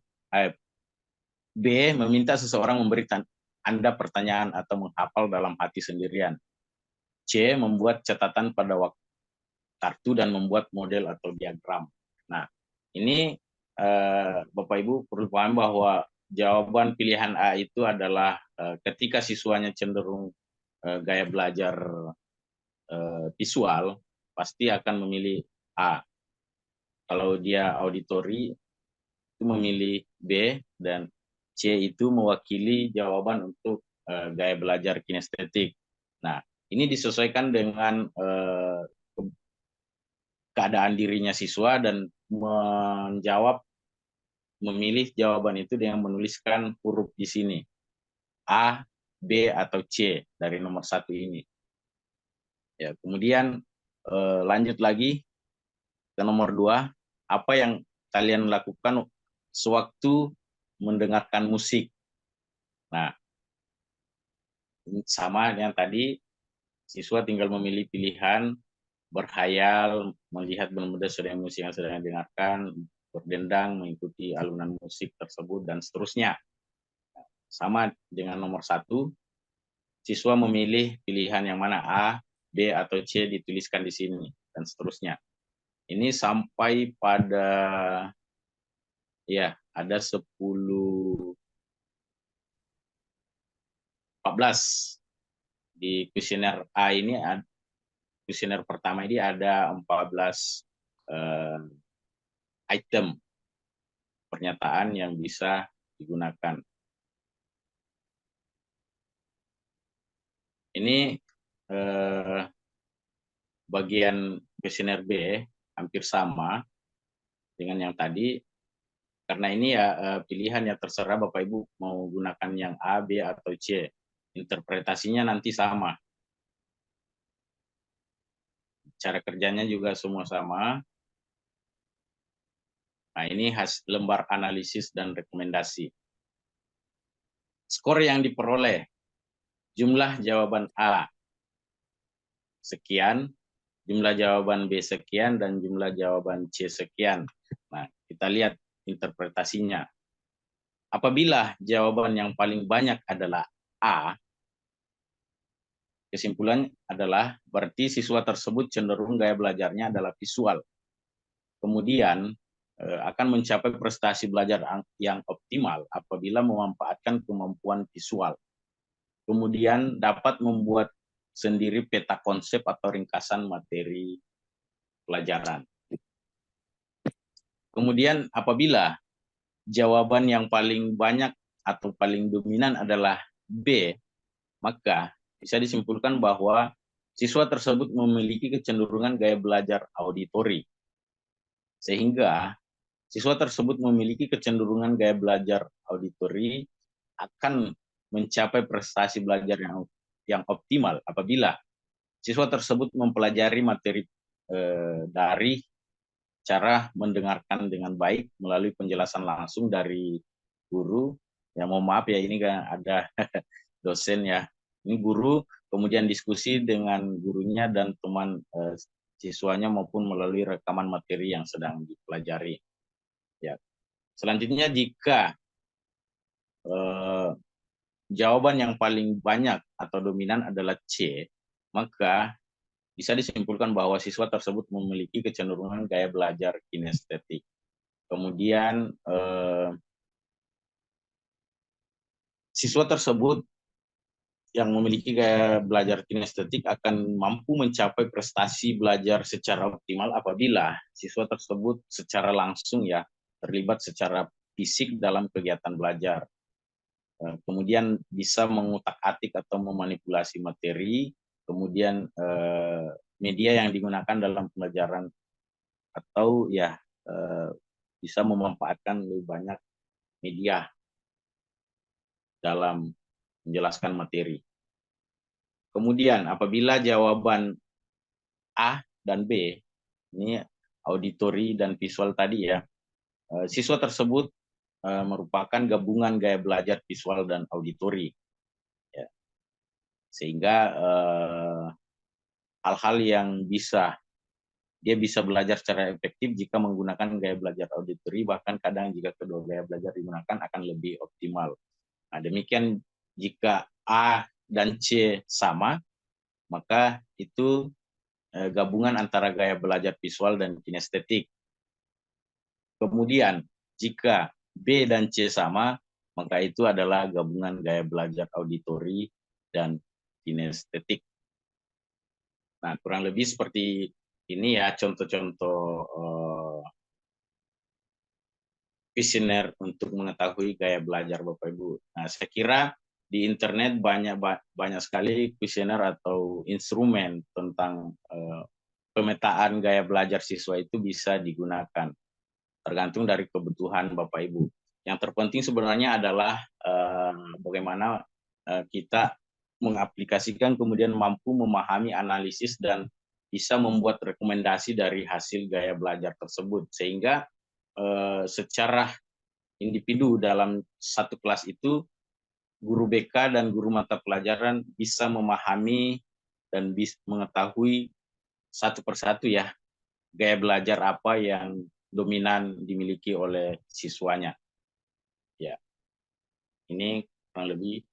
B. Meminta seseorang memberi Anda pertanyaan atau menghafal dalam hati sendirian. C. Membuat catatan pada waktu kartu dan membuat model atau diagram. Nah, ini Bapak Ibu perlu paham bahwa jawaban pilihan A itu adalah ketika siswanya cenderung gaya belajar visual, pasti akan memilih A. Kalau dia auditori, itu memilih B, dan C itu mewakili jawaban untuk gaya belajar kinestetik. Nah, ini disesuaikan dengan keadaan dirinya siswa dan memilih jawaban itu dengan menuliskan huruf di sini, A, B, atau C dari nomor 1 ini. Ya, kemudian lanjut lagi ke nomor 2, apa yang kalian lakukan sewaktu mendengarkan musik. Nah, sama yang tadi, siswa tinggal memilih pilihan, berhayal, melihat benda-benda sedang musik yang sedang didengarkan, berdendang, mengikuti alunan musik tersebut, dan seterusnya. Sama dengan nomor 1, siswa memilih pilihan yang mana, A, B, atau C dituliskan di sini, dan seterusnya. Ini sampai pada, ya, ada 14 di kuesioner A ini. Kuesioner pertama ini ada 14 item pernyataan yang bisa digunakan. Ini bagian kuesioner B hampir sama dengan yang tadi, karena ini ya pilihan yang terserah Bapak Ibu mau gunakan yang A, B, atau C. Interpretasinya nanti sama. Cara kerjanya juga semua sama. Nah, ini lembar analisis dan rekomendasi. Skor yang diperoleh, jumlah jawaban A sekian, jumlah jawaban B sekian, dan jumlah jawaban C sekian. Nah, kita lihat interpretasinya. Apabila jawaban yang paling banyak adalah A, kesimpulan adalah berarti siswa tersebut cenderung gaya belajarnya adalah visual. Kemudian akan mencapai prestasi belajar yang optimal apabila memanfaatkan kemampuan visual. Kemudian dapat membuat sendiri peta konsep atau ringkasan materi pelajaran. Kemudian apabila jawaban yang paling banyak atau paling dominan adalah B, maka bisa disimpulkan bahwa siswa tersebut memiliki kecenderungan gaya belajar auditori. Sehingga siswa tersebut memiliki kecenderungan gaya belajar auditori akan mencapai prestasi belajar yang optimal apabila siswa tersebut mempelajari materi dari cara mendengarkan dengan baik melalui penjelasan langsung dari guru. Ya, mohon maaf ya, ini kan ada dosen ya. Ini guru, kemudian diskusi dengan gurunya dan teman siswanya maupun melalui rekaman materi yang sedang dipelajari. Ya. Selanjutnya, jika jawaban yang paling banyak atau dominan adalah C, maka bisa disimpulkan bahwa siswa tersebut memiliki kecenderungan gaya belajar kinestetik. Kemudian siswa tersebut yang memiliki gaya belajar kinestetik akan mampu mencapai prestasi belajar secara optimal apabila siswa tersebut secara langsung ya terlibat secara fisik dalam kegiatan belajar. Kemudian bisa mengutak-atik atau memanipulasi materi, kemudian media yang digunakan dalam pembelajaran atau ya bisa memanfaatkan lebih banyak media dalam menjelaskan materi. Kemudian apabila jawaban A dan B, ini auditory dan visual tadi ya, siswa tersebut merupakan gabungan gaya belajar visual dan auditory. Ya. Sehingga hal-hal yang dia bisa belajar secara efektif jika menggunakan gaya belajar auditory, bahkan kadang jika kedua gaya belajar digunakan akan lebih optimal. Nah, demikian jika A dan C sama, maka itu gabungan antara gaya belajar visual dan kinestetik. Kemudian jika B dan C sama, maka itu adalah gabungan gaya belajar auditory dan kinestetik. Nah, kurang lebih seperti ini ya contoh-contoh kuesioner untuk mengetahui gaya belajar Bapak Ibu. Nah, saya kira di internet banyak sekali kuesioner atau instrumen tentang pemetaan gaya belajar siswa itu bisa digunakan, tergantung dari kebutuhan Bapak Ibu. Yang terpenting sebenarnya adalah bagaimana kita mengaplikasikan kemudian mampu memahami analisis dan bisa membuat rekomendasi dari hasil gaya belajar tersebut, sehingga secara individu dalam satu kelas itu guru BK dan guru mata pelajaran bisa memahami dan bisa mengetahui satu persatu ya gaya belajar apa yang dominan dimiliki oleh siswanya. Ya, ini kurang lebih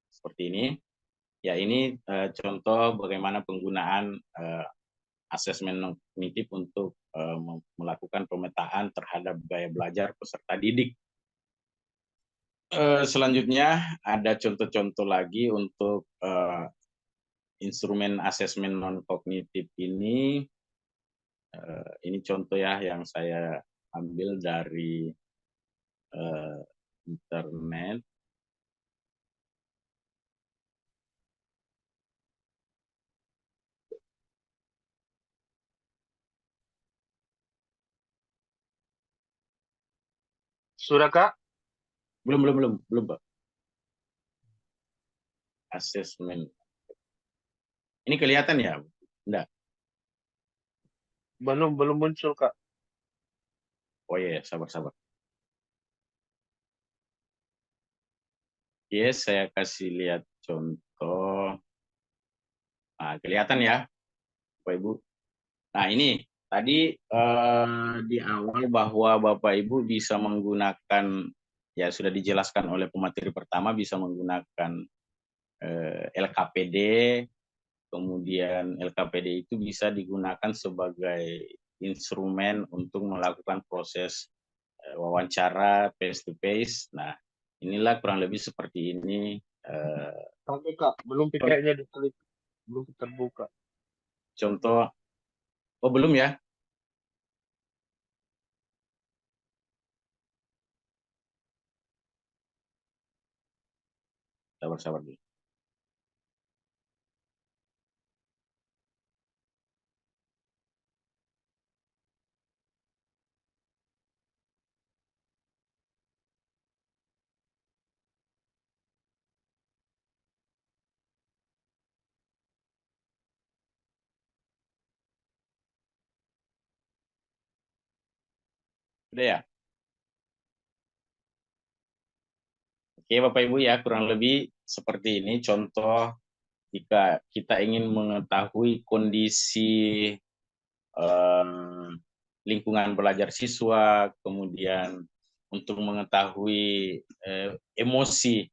seperti ini. Ya, ini contoh bagaimana penggunaan asesmen kognitif untuk melakukan pemetaan terhadap gaya belajar peserta didik. Selanjutnya ada contoh-contoh lagi untuk instrumen asesmen non kognitif ini. Ini contoh ya yang saya ambil dari internet. Sudah Kak? Belum Pak. Asesmen. Ini kelihatan ya? Enggak. Belum muncul Kak. Oh iya, sabar. Yes, saya kasih lihat contoh. Nah, kelihatan ya, Bapak Ibu. Nah, ini tadi di awal bahwa Bapak Ibu bisa menggunakan, ya sudah dijelaskan oleh pemateri pertama, bisa menggunakan LKPD, kemudian LKPD itu bisa digunakan sebagai instrumen untuk melakukan proses wawancara face to face. Nah, inilah kurang lebih seperti ini. Oke Kak, belum PKI-nya diklik, belum terbuka. Contoh, oh belum ya? Sabar dulu. Udah ya? Oke Bapak Ibu ya, kurang lebih seperti ini contoh jika kita ingin mengetahui kondisi lingkungan belajar siswa, kemudian untuk mengetahui emosi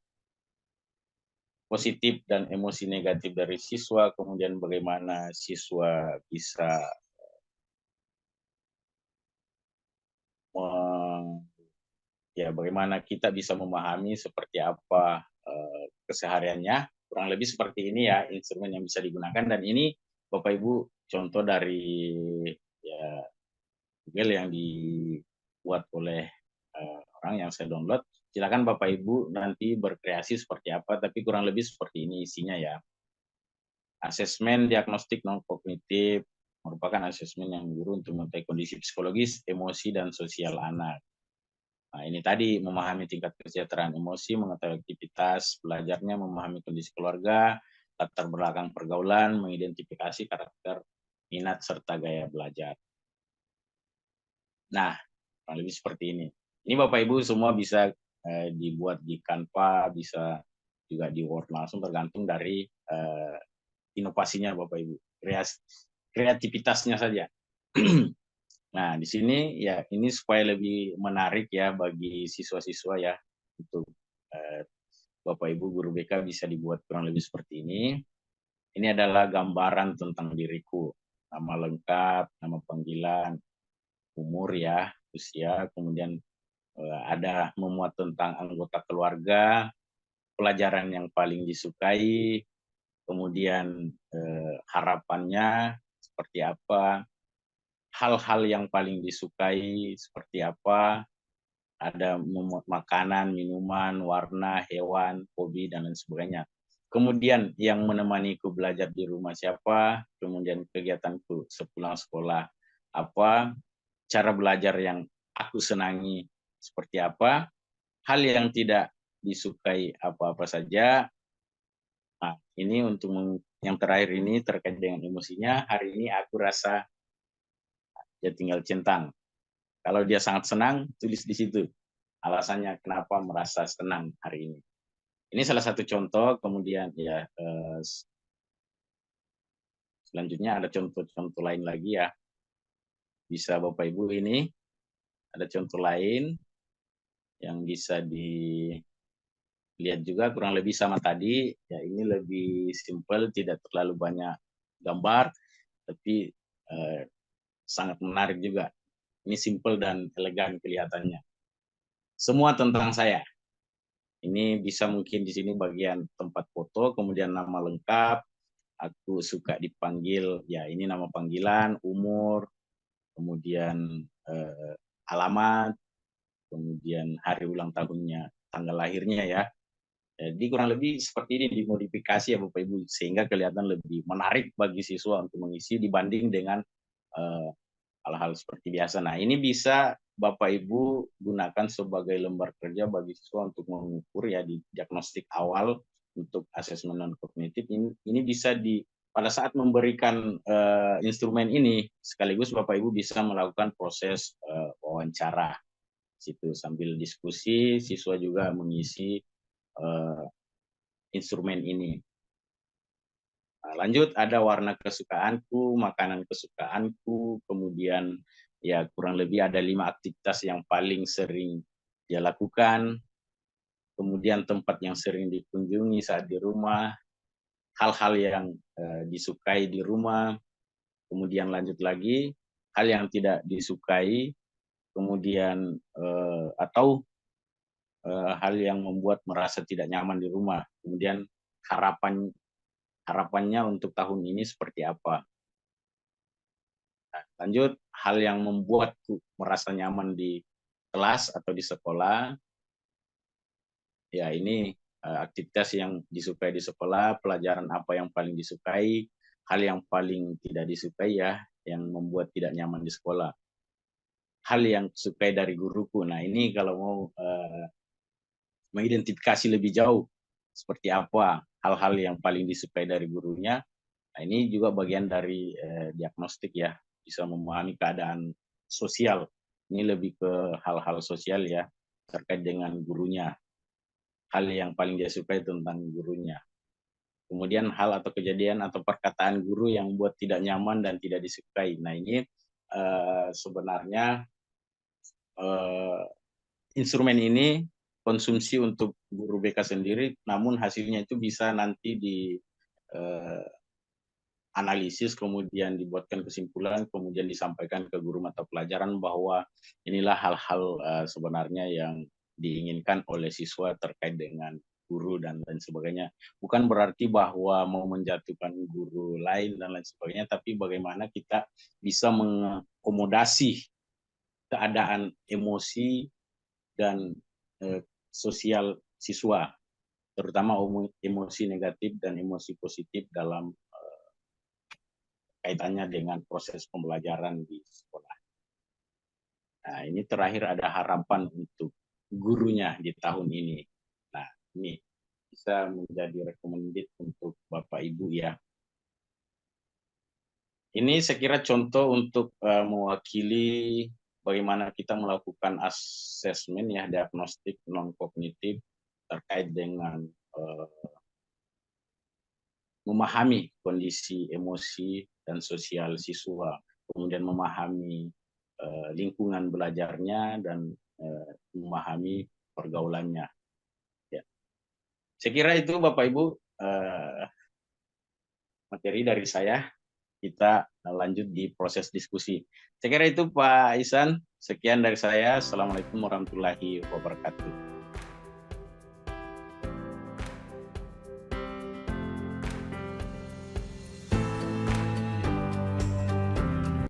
positif dan emosi negatif dari siswa, kemudian bagaimana siswa bisa bagaimana kita bisa memahami seperti apa kesehariannya, kurang lebih seperti ini ya instrumen yang bisa digunakan. Dan ini Bapak Ibu contoh dari ya Google yang dibuat oleh orang yang saya download. Silakan Bapak Ibu nanti berkreasi seperti apa, tapi kurang lebih seperti ini isinya ya. Asesmen diagnostik non-kognitif merupakan asesmen yang guru untuk mengetahui kondisi psikologis, emosi, dan sosial anak. Nah, ini tadi memahami tingkat kesejahteraan emosi, mengetahui aktivitas belajarnya, memahami kondisi keluarga, latar belakang pergaulan, mengidentifikasi karakter, minat, serta gaya belajar. Nah, kurang lebih seperti ini. Ini Bapak Ibu semua bisa dibuat di Canva, bisa juga di Word langsung, tergantung dari inovasinya Bapak Ibu, kreativitasnya saja. Nah, di sini ya ini supaya lebih menarik ya bagi siswa-siswa ya, untuk Bapak Ibu guru BK bisa dibuat kurang lebih seperti ini. Ini adalah gambaran tentang diriku, nama lengkap, nama panggilan, umur ya, usia, kemudian ada memuat tentang anggota keluarga, pelajaran yang paling disukai, kemudian harapannya seperti apa, hal-hal yang paling disukai seperti apa, ada makanan, minuman, warna, hewan, hobi, dan lain sebagainya. Kemudian yang menemaniku belajar di rumah siapa, kemudian kegiatanku sepulang sekolah apa, cara belajar yang aku senangi seperti apa, hal yang tidak disukai apa-apa saja. Nah, ini untuk yang terakhir ini terkait dengan emosinya, hari ini aku rasa ya tinggal centang. Kalau dia sangat senang, tulis di situ alasannya kenapa merasa senang hari ini. Ini salah satu contoh, kemudian ya selanjutnya ada contoh-contoh lain lagi ya. Bisa Bapak Ibu ini, ada contoh lain yang bisa dilihat juga kurang lebih sama tadi. Ya ini lebih simple, tidak terlalu banyak gambar, tapi sangat menarik juga. Ini simple dan elegan kelihatannya. Semua tentang saya. Ini bisa mungkin di sini bagian tempat foto, kemudian nama lengkap, aku suka dipanggil, ya ini nama panggilan, umur, kemudian alamat, kemudian hari ulang tahunnya, tanggal lahirnya ya. Jadi kurang lebih seperti ini dimodifikasi ya Bapak Ibu, sehingga kelihatan lebih menarik bagi siswa untuk mengisi dibanding dengan hal-hal seperti biasa. Nah ini bisa Bapak Ibu gunakan sebagai lembar kerja bagi siswa untuk mengukur ya di diagnostik awal untuk asesmen non kognitif. Ini bisa pada saat memberikan instrumen ini sekaligus Bapak Ibu bisa melakukan proses wawancara situ sambil diskusi, siswa juga mengisi instrumen ini. Nah, lanjut ada warna kesukaanku, makanan kesukaanku, kemudian ya kurang lebih ada 5 aktivitas yang paling sering dia lakukan, kemudian tempat yang sering dikunjungi saat di rumah, hal-hal yang disukai di rumah, kemudian lanjut lagi hal yang tidak disukai, kemudian atau hal yang membuat merasa tidak nyaman di rumah, kemudian harapannya untuk tahun ini seperti apa. Nah, lanjut, hal yang membuatku merasa nyaman di kelas atau di sekolah, ya ini aktivitas yang disukai di sekolah, pelajaran apa yang paling disukai, hal yang paling tidak disukai ya, yang membuat tidak nyaman di sekolah. Hal yang sukai dari guruku, nah ini kalau mau mengidentifikasi lebih jauh, seperti apa hal-hal yang paling disukai dari gurunya, nah ini juga bagian dari diagnostik ya, bisa memahami keadaan sosial. Ini lebih ke hal-hal sosial ya, terkait dengan gurunya. Hal yang paling dia sukai tentang gurunya. Kemudian hal atau kejadian atau perkataan guru yang membuat tidak nyaman dan tidak disukai. Nah ini sebenarnya instrumen ini konsumsi untuk guru BK sendiri, namun hasilnya itu bisa nanti di analisis, kemudian dibuatkan kesimpulan, kemudian disampaikan ke guru mata pelajaran bahwa inilah hal-hal sebenarnya yang diinginkan oleh siswa terkait dengan guru dan lain sebagainya. Bukan berarti bahwa mau menjatuhkan guru lain dan lain sebagainya, tapi bagaimana kita bisa mengakomodasi keadaan emosi dan sosial siswa, terutama emosi negatif dan emosi positif dalam kaitannya dengan proses pembelajaran di sekolah. Nah, ini terakhir ada harapan untuk gurunya di tahun ini. Nah, ini bisa menjadi recommended untuk Bapak Ibu ya. Ini saya kira contoh untuk mewakili bagaimana kita melakukan asesmen ya, diagnostik non-kognitif terkait dengan memahami kondisi emosi dan sosial siswa, kemudian memahami lingkungan belajarnya dan memahami pergaulannya. Ya. Saya kira itu Bapak Ibu materi dari saya. Kita lanjut di proses diskusi. Saya kira itu Pak Ihsan. Sekian dari saya. Assalamualaikum warahmatullahi wabarakatuh.